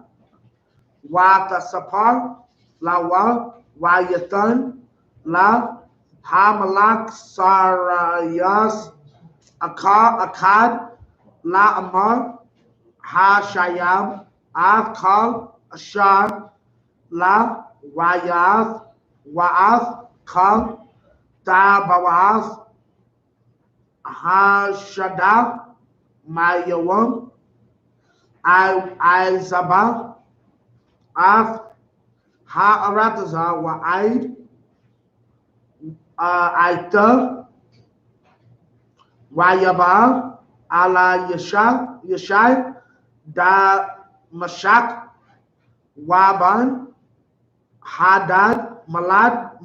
Wa-Tasapar La-Wa Wa-Yathan La Ha-Malak Sarayas Akkad La Amar Ha-Shayab Av-Kal Ashar La Wa'ath Kal Ta-Bawath Ha-Shada Mayawam I-Zabah Av Ha-Arataza Wa'aid Aita Wayabah Ala Yashai Da Mashak Waban Hadad Malak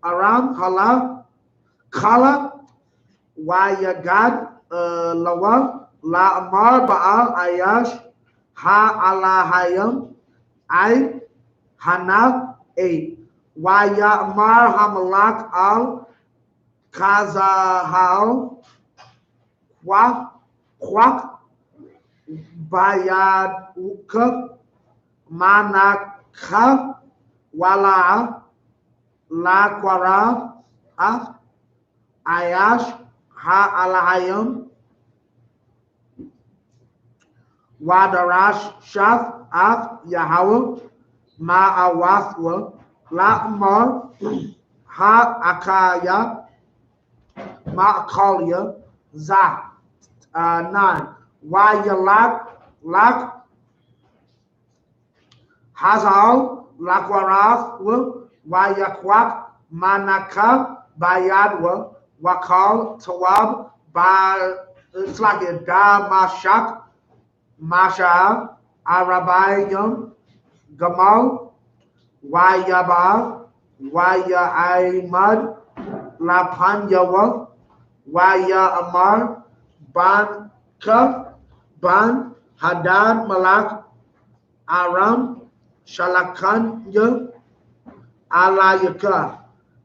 Aram Kala Wayagad Lawa La Amar Baal Ayash Ha-Alahayam I Hanav 8 Wayamar Hamalak Al Kazahal Kwak Bayaduk Manakha Wala La Kwara Af Ayash Ha-Alahayam Wadarash Shaf Af Yahweh Ma'awathwa La Amar Ha-Akaya Ma'akalia Za 9 Wayalak Lak Hazal Lakwarath Wayakwak Manaka Bayadwa Wakal Tawab it's like a Da Mashak Masha Arabayam Gamal Wayaba Waya Aimad Lapanyawa Waya Amar Ban Ka Ban Hadad Malak Aram Shalakanya Alayaka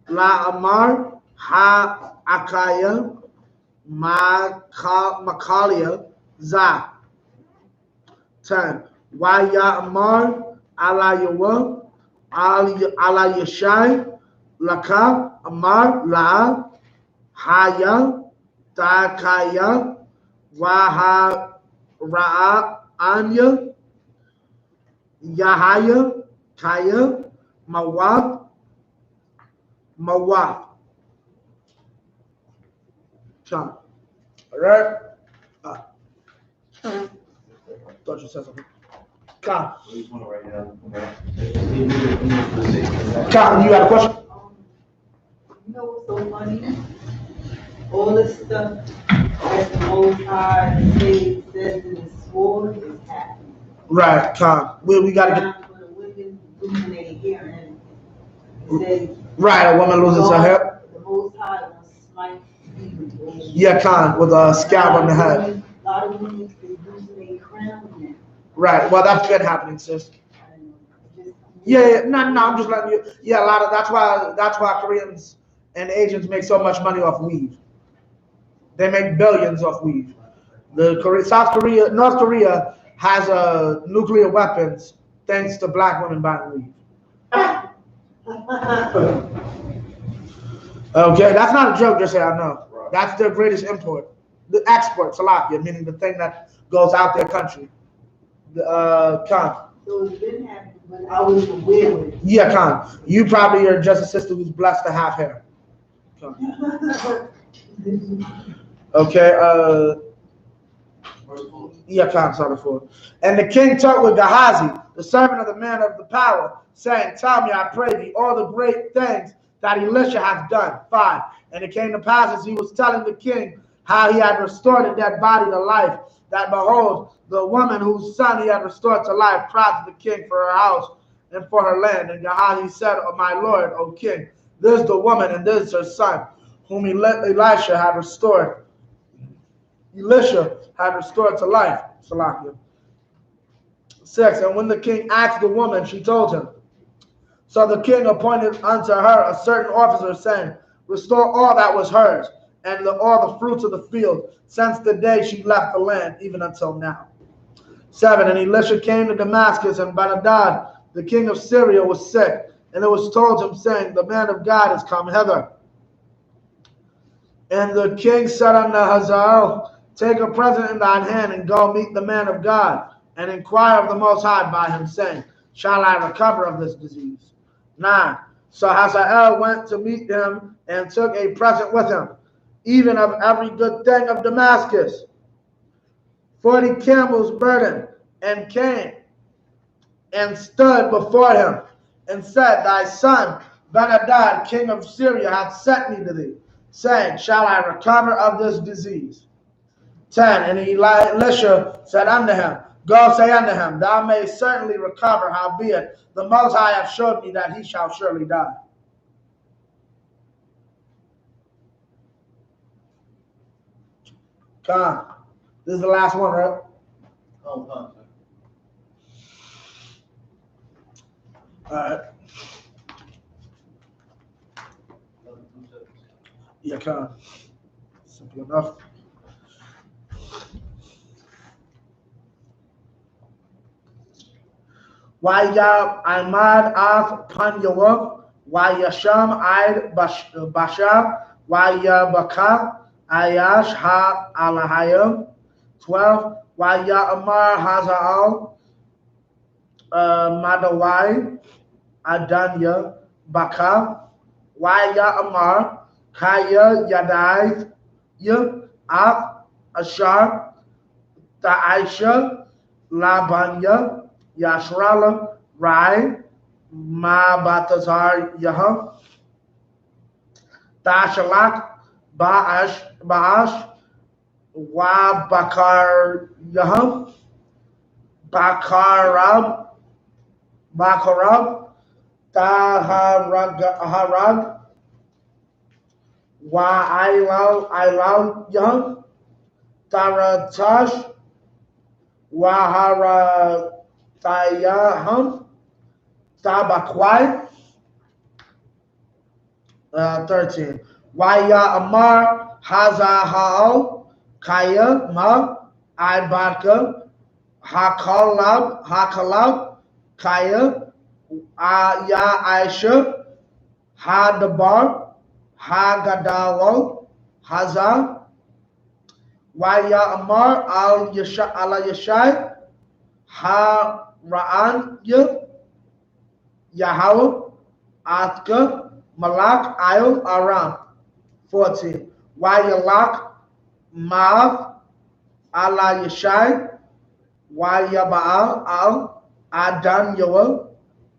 La Amar Ha Akaya Makalia Za 10 Waya Amar Alayawa ala Yeshai, Laka, Amar, La, Haya, Takaya, Waha, Ra'a, Anya, Yahaya, Kaya, Mawab, Mawab. All right? Thought you said something. Khan. Khan, you got a question? You know what's so funny? All this stuff that the Most High says in His sword is happening. Right, Khan. We got to get. For the women losing their hearing. It says, right, a woman loses her hair. The Most High will smite you. Yeah, Khan, with a scab on the head. A lot of women is losing their crown now. Right, well, that's been happening, sis. Yeah, no, I'm just letting you. Yeah, a lot of that's why Koreans and Asians make so much money off weave. They make billions off weave. North Korea has nuclear weapons thanks to black women buying weave. Okay, that's not a joke. Just say I know. That's their greatest import. The export, Salakia, meaning the thing that goes out their country. Khan. So it's been happening, but I was aware of it. Yeah, Khan. You probably are just a sister who's blessed to have hair. Okay. Yeah, Khan, sorry for. And the king talked with Gehazi, the servant of the man of the power, saying, "Tell me, I pray thee, all the great things that Elisha hath done." 5. And it came to pass as he was telling the king how he had restored a dead body to life, that behold, the woman whose son he had restored to life cried to the king for her house and for her land. And Gehazi said, "O my lord, O king, this is the woman and this is her son, whom Elisha had restored. Elisha had restored to life." Salakia. 6. And when the king asked the woman, she told him. So the king appointed unto her a certain officer, saying, "Restore all that was hers, and all the fruits of the field, since the day she left the land, even until now." 7. And Elisha came to Damascus, and Ben-Hadad, the king of Syria, was sick. And it was told him, saying, "The man of God is come hither." And the king said unto Hazael, "Take a present in thine hand, and go meet the man of God, and inquire of the Most High by him, saying, Shall I recover of this disease?" 9. So Hazael went to meet him, and took a present with him, even of every good thing of Damascus, 40 camels burdened, and came and stood before him, and said, "Thy son Ben-Hadad, king of Syria, hath sent me to thee, saying, Shall I recover of this disease?" 10. And Elisha said unto him, "Go say unto him, Thou mayst certainly recover, howbeit the Most High hath showed me that he shall surely die." Khan. This is the last one, right? Oh, no. All right. Yeah, Khan. Simple enough. Waya Imad Af Panyawa, Wayasham Id Bashar, Waya Ayash Ha Alahayim. 12. Waya Amar Hazaal Madawai Adanya Baka, Waya Amar Kaya Yadai Af Ashar Ta'aisha Labanya Yashralam Rai Ma Batazar Yaham Tashalak Ba'ash Wa Bakar Yaham Bakarab Taharag Wa Ilal Yaham Taratash Wahara Tayaham Tabakwai. 13. Waya Amar Hazahal Kaya Ma Ibaka Hakalab Kaya I.S.U.P.K, Ha-Dabar, Ha-Gadalo, Hazar, Y-Ya-Amar, Al-Yashai, Ha-Ra'an, Yahweh, Atka, Malak, Ayel, Aram. 14. Y-Ya-Lak, Maav, Allah Yashai, Y-Ya-Baal, Al, Adan Yoel,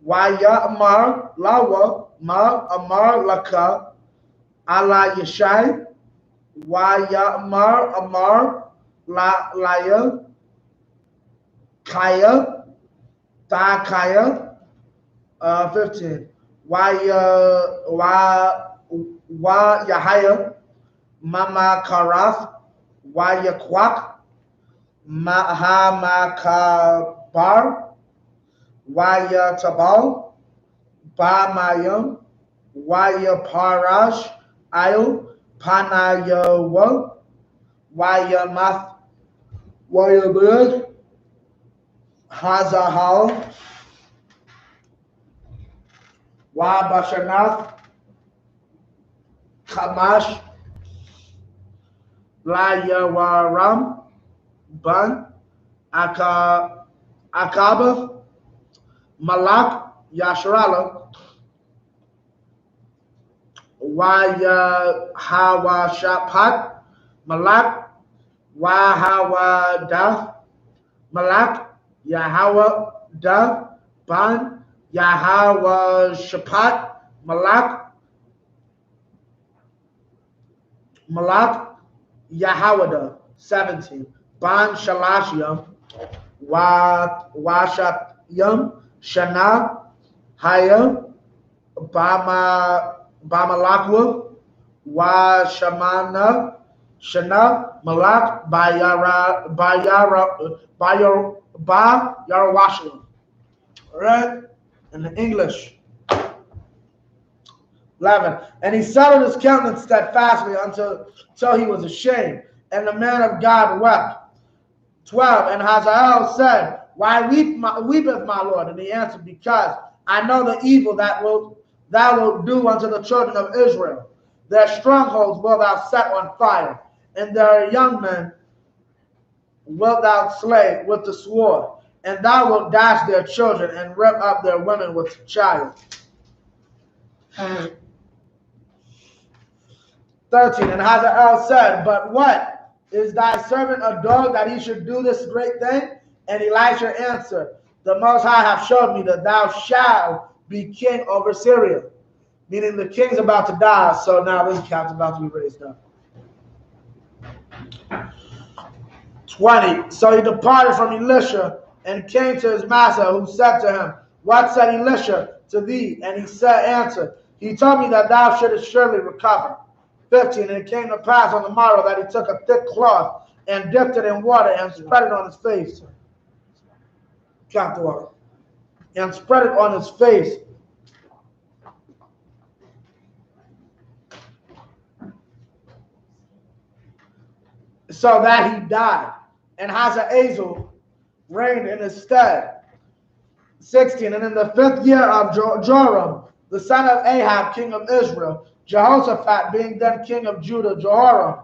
Y-Ya-Amar, Lawa, Ma, Amar, Laka, Allah Yashai, Y-Ya-Amar, Amar, Laya, Kaya, Ta Kaya. 15. Yahaya, Mama Karath, Yakwak, Mahamakabar, Tabal, Ba Mayam, Parash, Ayo, Panayawa, Math, Bud, Hazahal, Bashanath, Kamash, Layawaram, Ban, Akaba, Malak, Yashrala, Yahawashapat, Malak, Wahawada, Malak, Yahawada, Ban, Yahawashapat, Malak, Yahawada. 17. Ban Shalashiyam, Washatyam, Shana, Haya, Bamalakwa, Washamana, Shana, Malak, Yarawashlam. All right? In the English. 11. And he settled his countenance steadfastly until he was ashamed, and the man of God wept. 12. And Hazael said, Why weepeth my Lord? And he answered, Because I know the evil that thou wilt do unto the children of Israel. Their strongholds wilt thou set on fire, and their young men wilt thou slay with the sword, and thou wilt dash their children and rip up their women with child. 13. And Hazael said, But what? Is thy servant a dog that he should do this great thing? And Elisha answered, The Most High hath showed me that thou shalt be king over Syria. Meaning the king's about to die, so now this cat's about to be raised up. 20. So he departed from Elisha and came to his master, who said to him, What said Elisha to thee? And he answered, He told me that thou shouldest surely recover. 15. And it came to pass on the morrow that he took a thick cloth and dipped it in water and spread it on his face. Count the water. And spread it on his face. So that he died. And Hazael reigned in his stead. 16. And in the 5th year of Joram, the son of Ahab, king of Israel, Jehoshaphat being then king of Judah, Jehoram,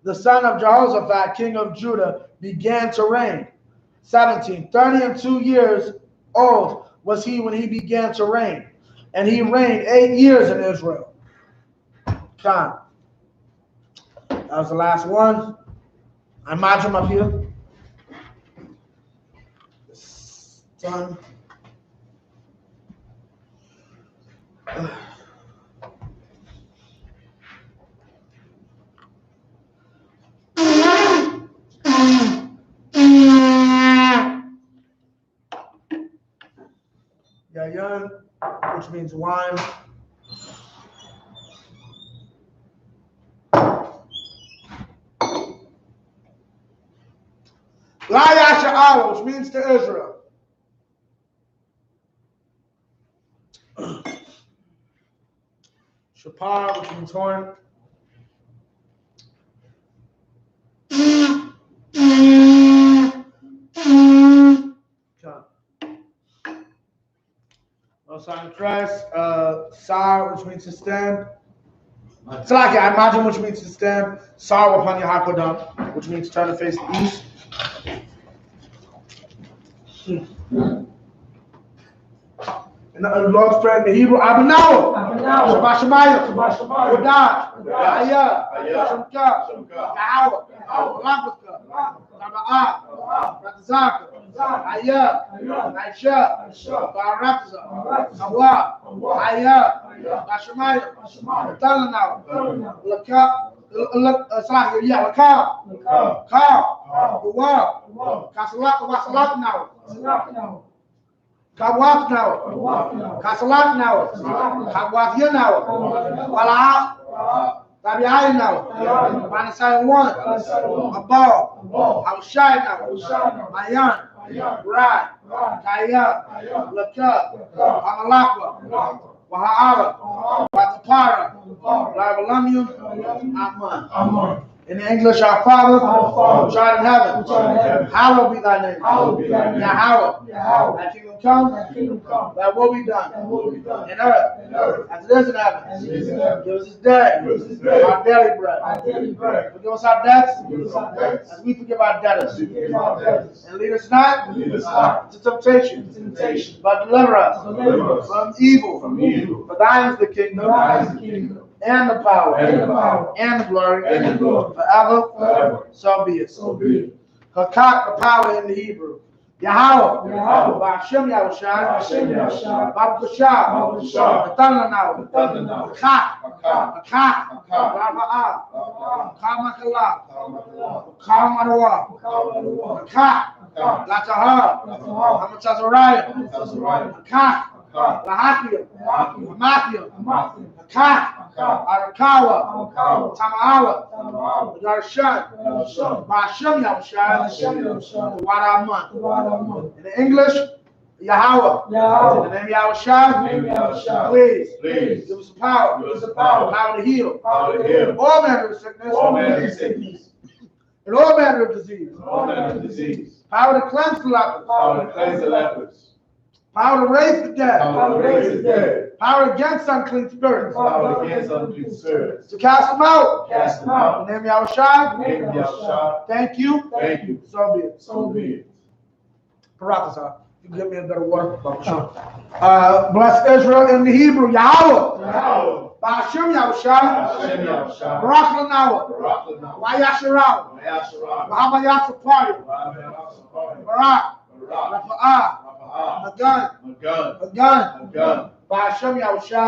the son of Jehoshaphat, king of Judah, began to reign. 17. 32 years old was he when he began to reign, and he reigned 8 years in Israel. Khan. That was the last one. I march him up here. Done. Yayan, which means wine. Layasha'ala, which means to Israel. Shapar, which means horn. No sign of Christ. Sar, which means to stand. Salaki, I imagine, which means to stand. Sar upon your hakodam, which means turn to face the east. And the Lord's Prayer in the Hebrew, Abanawa, Shabbat Shemayim, Wadaj, I.S.U.P.K, YAHANNA, Sabbath, Ratazaka, I.S.U.P.K, Barakza, Hawa, I.S.U.P.K, Shemayim, Talanaw, Lakab, Ka, the wall, Kasalak now. Kabwaf now, Kasalak now, Kabwafia now, Wala, Tabiai now, Panasai one, Abal, Haushai now, Mayan, Rad, Kaya, Laka, Amalakwa, Wahara, Watapara, Lavalamium, Aman. In English, our Father, which art in heaven, hallowed be thy name. Yahweh, thy kingdom come, thy will be done, in earth, as it is in heaven. Give us this day our daily bread. Forgive us our debts, as we forgive our debtors. And lead us not into temptation, but deliver us from evil. For thine is the kingdom, and the power, and the glory, forever. So be it. Hakak, the power in the Hebrew. Yahweh, Ba'ashem Yahushai, Babkushah, Batalanaw, Hakak, Raba'ah, Kamakala, Kamadwa, Hakak, Latahar, Hamatazariah, Hakak, Lahakia, Hamakia, Hakak, Arakawa, Tamaawa, Darshan, Ba'ashem Yahushai, Waraman. In the English, Yahweh. In the name Yahushai, please give us the power to heal all manner of sickness, and all manner of disease. Power to cleanse the lepers. Power to raise the dead. Power against unclean spirits. To cast them out. In the name of Yahushua. Thank you. So be it. Paratasa. You give me a better water. Bless Israel in the Hebrew. Yahweh. Ba'ashem Yahushua. Barak Lanawa. Wayasharaw. Wahamayasapari. Barak. Rafa'ah. A gun. Ba'ashem Yahushua.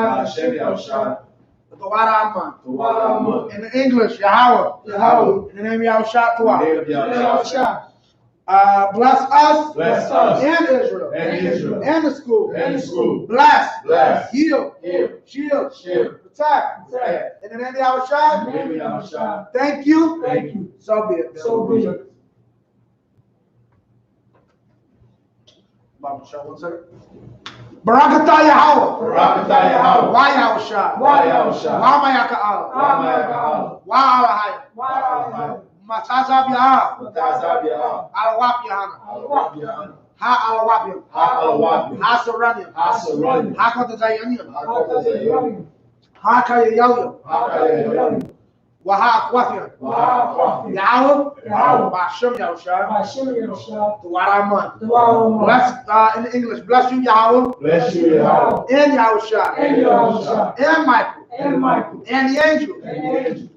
In the English, Yahweh. In the name of Yahushua. Bless us and Israel and the school. Bless. Heal. Shield. Protect. In the name of Yahushua. Thank you. So be it. One second. Barakatah Yahweh. Why Yahushua? Why Mayaka'al? Why Alahaya? Matazab Yahah. Alawap Yahanna. Ha Alawapim. Ha Saranyam. Ha Kotatayanyam. Ha Kayayayam. Waha Kwathian. Yahweh. Ba'ashem Yahushua. To Waraman. Bless in English. Bless you, Yahweh. And Yahushua. And Michael. And the angels.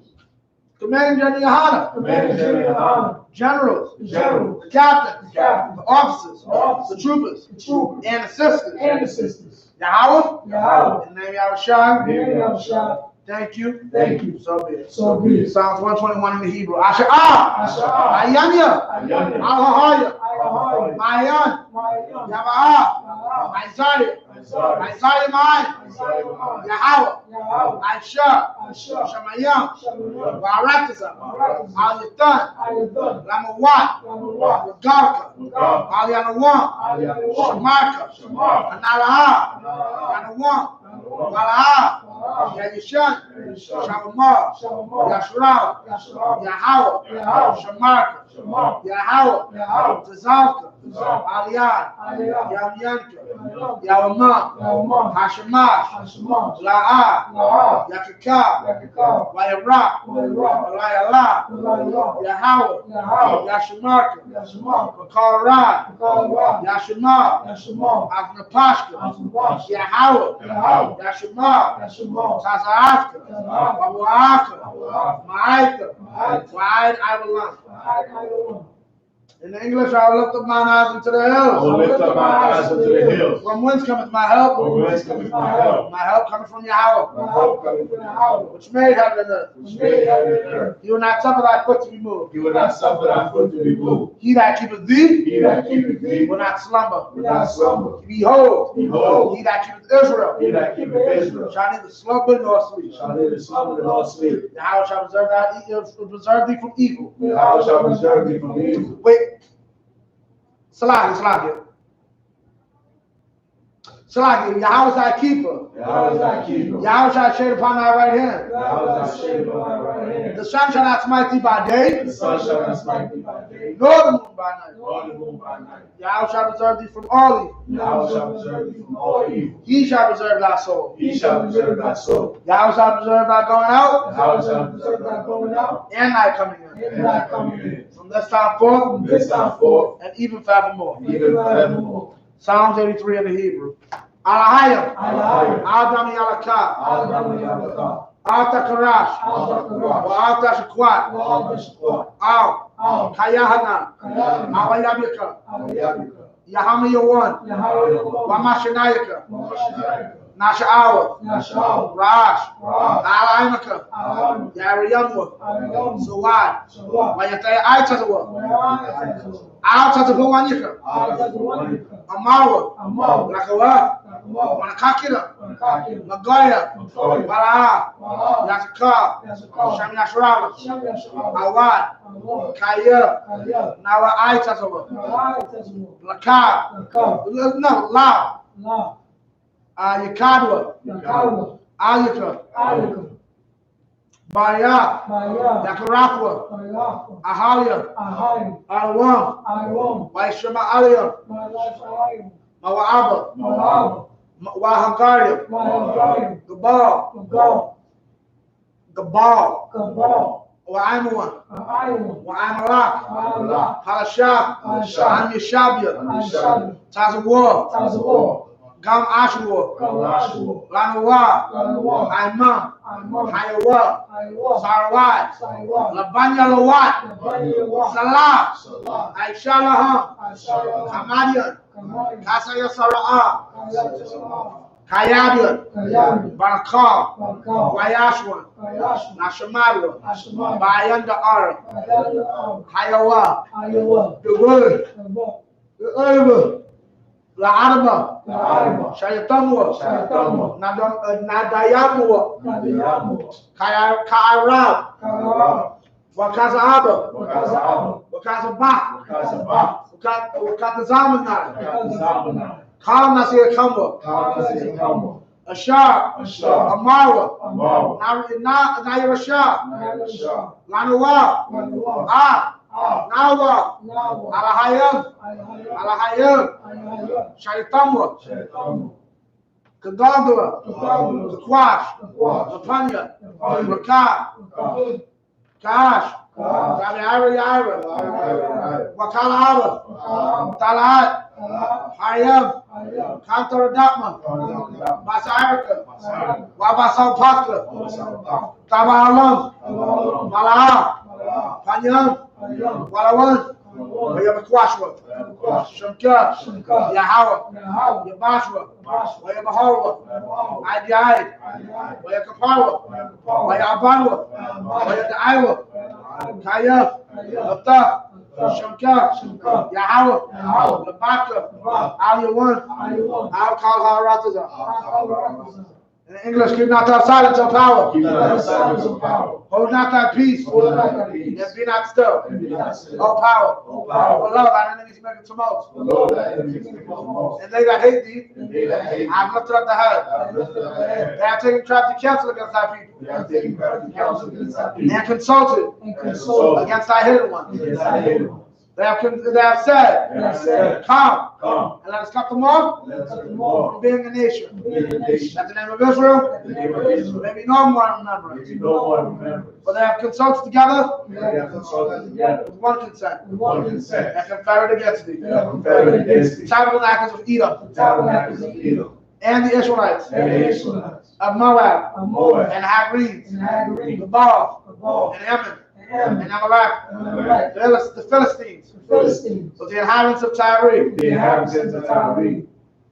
Commanding General YAHANNA. Generals. The captains. The officers. The troopers. And the sisters. Yahweh. In the name of Yahushua. Thank you. So be it. Psalms 121 in the Hebrew. Asha'ah. I.S.U.P.K. Al-Hahaya. Mayan. Yaba'ah. Isaiah Mine. Yahweh. I.S.U.P.K. Shemayim. Barakza. Al-Yatan. Lamawat. Garka. Al-Yanawam. Shamarka. Analaha. Yanawam. Walaha. Yayishan. Shalomar, Yashral, Yahawah, Shamarka, Yahawah, Tazalka, Aliyah, Yamyanka, Yawamah, Hashemash, La'ah, Yakika, Wayabrak, Walayallah, Yahawah, Yashamarka, Makarad, Yashemah, Aknapashka, Yahawah, Yashemah, Taza'afka, Wabu'aka, Ma'aika, Wa'ad Iwalam. In English, I will lift up mine eyes into the hills. I will lift up my eyes unto the hills. From whence cometh my help? From whence cometh my help? My help cometh from Yahweh, My help cometh from Yahweh, which made heaven and earth. which made heaven and earth. He will not suffer thy foot to be moved. He will not suffer thy foot to be moved. He that keepeth thee He that keepeth thee will not slumber. will not slumber. Behold, Behold, he that keepeth Israel he that keepeth Israel shall neither slumber nor sleep. shall neither slumber nor sleep. Yahweh shall preserve thee from evil. Yahweh shall preserve thee from evil. Wait. Salaki. Yahweh is thy keeper. Yahweh is thy keeper. Yahweh shall shade upon thy right hand. Yahweh is thy shade upon thy right hand. The sun shall not smite thee by day, The sun shall not smite thee by day, nor the moon by night. nor the moon by night. Yahweh shall preserve thee from all evil. Yahweh shall preserve thee from all evil. He shall preserve thy soul. He shall preserve thy soul. Yahweh shall preserve thy going out Yahweh shall preserve thy going out and thy coming in. and thy coming in. From this time forth From this time forth, and even forevermore. even forevermore. Psalms 83 in the Hebrew. Alahayim. Alahayim. Adam Yalakah. Adam Yahweh. Alta Karash. Alta Karash. Alta Shakwat. Alta Shakwat. Al. Al. Kayahana. Kayahana. Awayabika. Awayabika. Yahama Yawan. Yahweh Yawan. Wamashanayaka. Wamashanayaka. Nasha'awa. Nasha'awa. Rash. Rash. Alaimaka. Alaimaka. Yariyamwa. Ariyamwa. Sawad. Sawad. Wayatay Aitazawa. Wayatay. Altazabuwanika. Altazabuwanika. Amawa. Amawa. Lakawa. Lakawa. Wanakakira. Wanakakira. Magoya. Magoya. Bala'a. Bala'a. Yasaka. Yasaka. Sham Yashrala. Sham Yashrala. Awad. Awad. Kaya. Kaya. Nawa Aitazawa. Wayatazawa. Laka. Laka. No, La. La. Yakadwa. Yakawa. Ayaka. Ayaka. Baya. Baya. Yakarafwa. Bayakwa. Ahalia. Ahayim. Alwam. Alwam. Waishama Alia. Bayashayim. Mawa'aba. Mawab. Wahangaria. Wahayim. Gabal. Gabal. Gabal. Gabal. Wa'aimuan. Ahayim. Wa'amalak. Wa'amalak. Halashab. Halashab. Anyashabia. Ayashab. Tazawar. Tazawar. Gam Ashwar. Kalashwa. Lanawa. Lanawa. Aiman. Aiman. Hayawa. Ayawa. Sarawat. Sarawat. Labanya Lawat. Labanya. Salah. Salah. Aishalaham. Aishalaham. Kamadian. Kamadian. Kasaya Sara'ah. Kayashalah. Kayabian. Kayabian. Barakah. Barakah. Wayashwan. Kayashwa. Nashamadwa. Ashma. Bayanda Ara. Bayanda. Hayawa. Ayawa. The word. Kaba. The Urba. La Arba. La Arba. Shayatamwa. Shayatamwa. Nadayamwa. Nadayamwa. Kairab. Kairab. Wakazaba. Wakazaba. Wakazabak. Wakazabak. Wakazamana. Wakazamana. Kam Nasir Kamwa. Nasir Kamwa. Ashar. Ashar. Amara. Amara. Nayarashah. Nayarashah. Lanawa. Lanawa. Ah. Nawa. Nawa. Alahayam. Alahayam. Shaitamwa. Kagandura. Kakwash. Lapanya. Rakah. Kash. Ira. Wakala Ara. Talat. Hayam. Kantar Datma. Masarika. Wabasal Paka. Tabahalam. Malaha. Panyam. Walawan. Wayabakwashwa. Shamka. Yahawah. Yabashwa. Wayabaharwa. Adiai. Wayakaparwa. Wayabanwa. Wayadaiwa. Kaya. Lapta. Shamka. Yahawah. Labaka. Aliyawan. I'll call her Rataza. In English, keep not thy silence, O power. Keep not thy silence, O power. Hold not thy peace. Hold not thy peace. And be not still. And be not still. O power. O power. For lo, thine enemies make a tumult. For lo, thy enemies make a tumult. And they that hate thee, And they that hate thee, I have lifted up the head. I have lifted up the head. They have taken crafty counsel against thy people. They have taken crafty counsel against thy people. And consulted against thy hidden ones. Against thy hidden ones. They have said, come, Come, and let us cut them off let us cut them from off. being a nation. Being a nation. That the name of Israel That the name of Israel may be no more remembered. may be no more remembered. For they have consulted together They have consulted together with one consent, with one consent. and conferred against thee. They have confederate against The thee. tabernacles of Edom, The tabernacles of Edom. and the Israelites, And the Israelites. of Moab, Moab. and Hagrees, Hagrees. the Baal, Baal. and Ammon, and Amalek, the Philistines, Philistines. with the inhabitants of Tyre. The inhabitants of Tyre.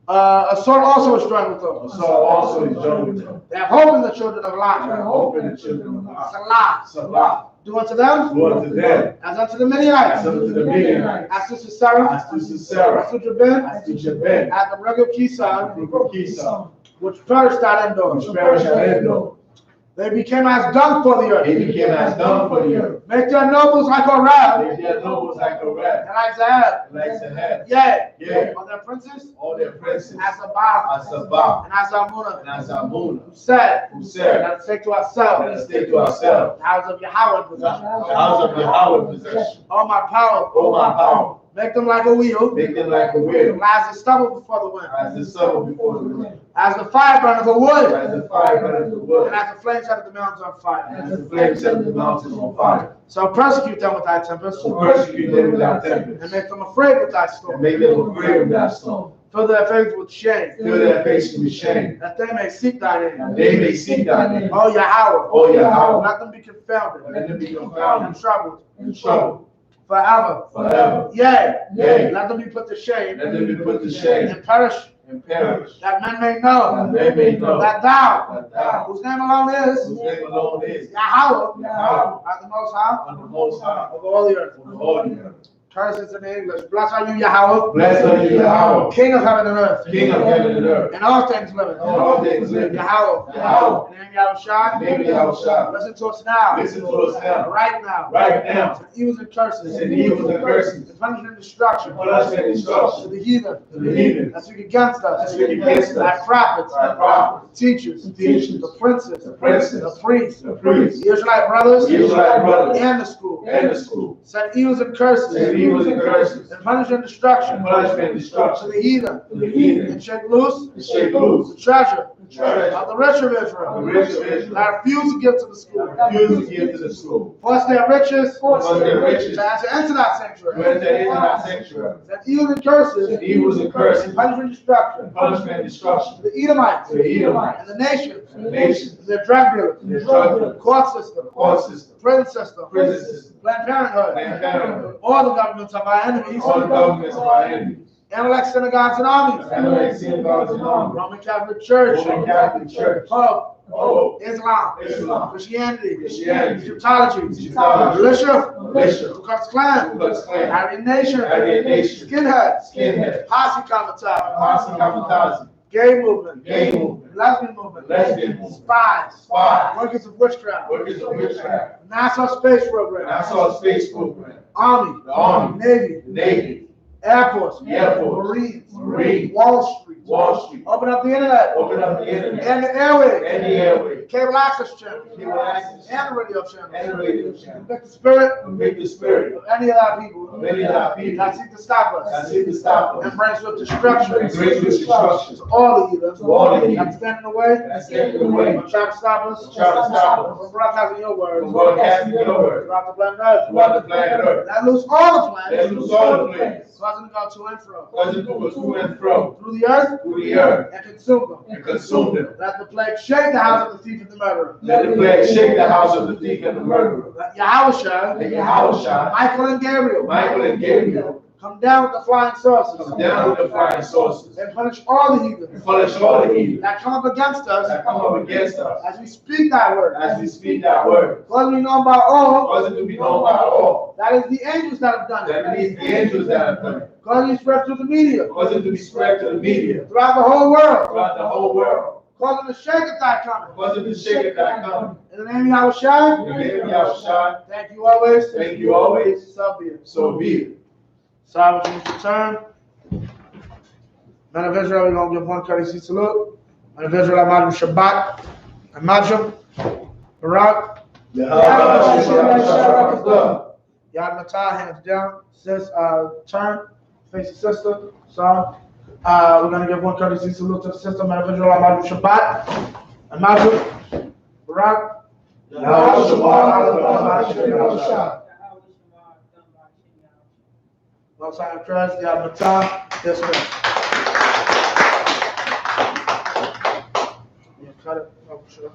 A sword also was joined with them. Saul also is joined with them. They have hope in the children of And Lot. hope in the children of God. Salah. Salah. Do unto them Do unto them as unto the Midianites, as unto the Midianites. as to Sisera, As to Sisera. as to Jabin, As to Jabin. as the brother of Kisan, Kisa. which perished at Endor. Which perished at Endor. They became as dung for the They earth. became as dung for the earth. Make their nobles like Orab, They did nobles like a rat. and like Zahab. Like the head. Yea, Yea. on their princes, All their princes. as Sabbath, As Sabbath. and as Amunah, And as Amunah. who said, Who said, let us take to let us ourselves take to ourselves the house of Yahweh the possession. house of Yahweh possession. All my power, Oh my power. make them like a wheel, Make them like a wheel. as the stubble before the wind, As the summer before the wind. as the fire burneth the wood, As the fire burneth the wood. and as the flames set the mountains on fire. As the flames set the mountains on fire. So persecute them with thy tempest, So persecute them without and tempest. make them afraid with thy And storm. make them afraid of that storm. Fill their faces with shame, Fill their faces with shame. that they may seek thy name. And they may seek thy name. O Yahweh, O Yahweh. let them be confounded Let them be and confounded troubled and troubled forever. forever. Yea, Yea. let them be put to shame Let them be put to shame and perish, and perish. that men may know That they may know that thou, that thou, whose name alone whose is name alone is Yahweh, Yahweh, art the most high on the most high of all the earth. of all the earth. Curses in English. Blessed are you, Yahweh, Blessed are you, Yahweh, King of heaven and earth, King of heaven and earth, and all things living. and all things living. Yahweh, Yahweh. in the name of Yahushua, In the name of Yahushua. listen to us now. Listen to us now. Right now. Right now. To evils and curses. And evils and curses. To punishment and destruction. Punishment and destruction. To the heathen. To the heathen. That speak against us. That speak against us. Thy prophets. Thy prophets. Teachers. Teachers. The princes. The princes. The priests. The priests. The Israelite brothers. The Israelite brothers. And the school. And the school. Send evils and curses. And evils and curses. And punishment and destruction. And punishment and To destruction. the heathen. To the heathen. And shake loose. And shake loose. The treasure. The treasure. Of the rich of Israel. The rich of Israel. That refuse to give to the school. Refuse to give to the school. Force their riches. Force their riches. To enter into that To sanctuary. enter into our sanctuary. That evils and curses. And evils and curses. And punishment and destruction. And punishment and destruction. To the Edomites. To the Edomites. And the nations. And the nations. And their drug dealers. And their drug dealers. Court system. Court system. Prison system. Prison system. Planned Parenthood. Planned Parenthood. All the governments of our enemies. All the governments of our enemies. Amalek synagogues and armies. Amalek synagogues and armies. Roman Catholic Church. Roman Catholic Church. Pope. Pope. Islam. Islam. Christianity. Christianity. Egyptology. Egyptology. Militia. Militia. Ku Klux Klan. Ku Klux Klan. Aryan Nation. Aryan Nation. Skinheads. Skinheads. Posse Comitatus. Posse Comitatus. Gay movement. Gay movement. Lesbian movement. Lesbian movement. Spies. Spies. Workers of witchcraft. Workers of witchcraft. NASA space program. NASA space program. Army. The Army. Navy. The Navy. Air Force. The Air Force. Marines. Marines. Wall Street. Wall Street. Open up the internet. Open up the internet. And the airwaves. And the airway. Cable access channel. Cable access And the radio channel. And the radio channel. Convict the spirit Convict the spirit of any of our people. of any of our people That seek to stop us. that seek to stop us. And bring swift destruction. And bring swift destruction. To all the heathens. To all the heathens. That stand in the way. That stand in the way. Or try to stop us. Try to stop us. From broadcasting your words. From broadcasting your word. Throughout the planet Earth. Throughout the planet Earth. Let loose all the Let planets. loose all the planes. Causing to go to and fro. Causing to go to and fro Through the earth. through the earth And consume them. and consume them. Let the plague shake the house of the thief and the murderer. Let the plague shake the house of the thief and the murderer. Let Yahushua, Let Yahushua, Michael and Gabriel, Michael and Gabriel come down with the flying saucers. come down with the flying saucers And punish all the and heathens punish all the heathen that come up against us that come up against us as we speak thy word. as we speak that word. Cause we know by all Cause it to be known by all that is the angels that have done that it is it. the angels that have done it. Cause we spread through the media Cause it to be spread to the media throughout the whole world. throughout the whole world. Because of the Shekinah coming. Because of the shaking that coming. In the name of Yahushua. In the name of Yahushua. Thank you always. Thank you always. So be it. So be it. Sabbath needs to turn. Men of Israel, we're going to give one courtesy salute. Men of Israel, Imagine Shabbat. Imagine. Barak. Yad Matah, hands down. Sis, turn. Face the sister. Son. We're going to give one courtesy salute to the sister. Men of Israel, Imagine Shabbat. Imagine. Barak. Most High in Christ, Yad Matah, dismissed. Yeah, cut it. Oh, sure.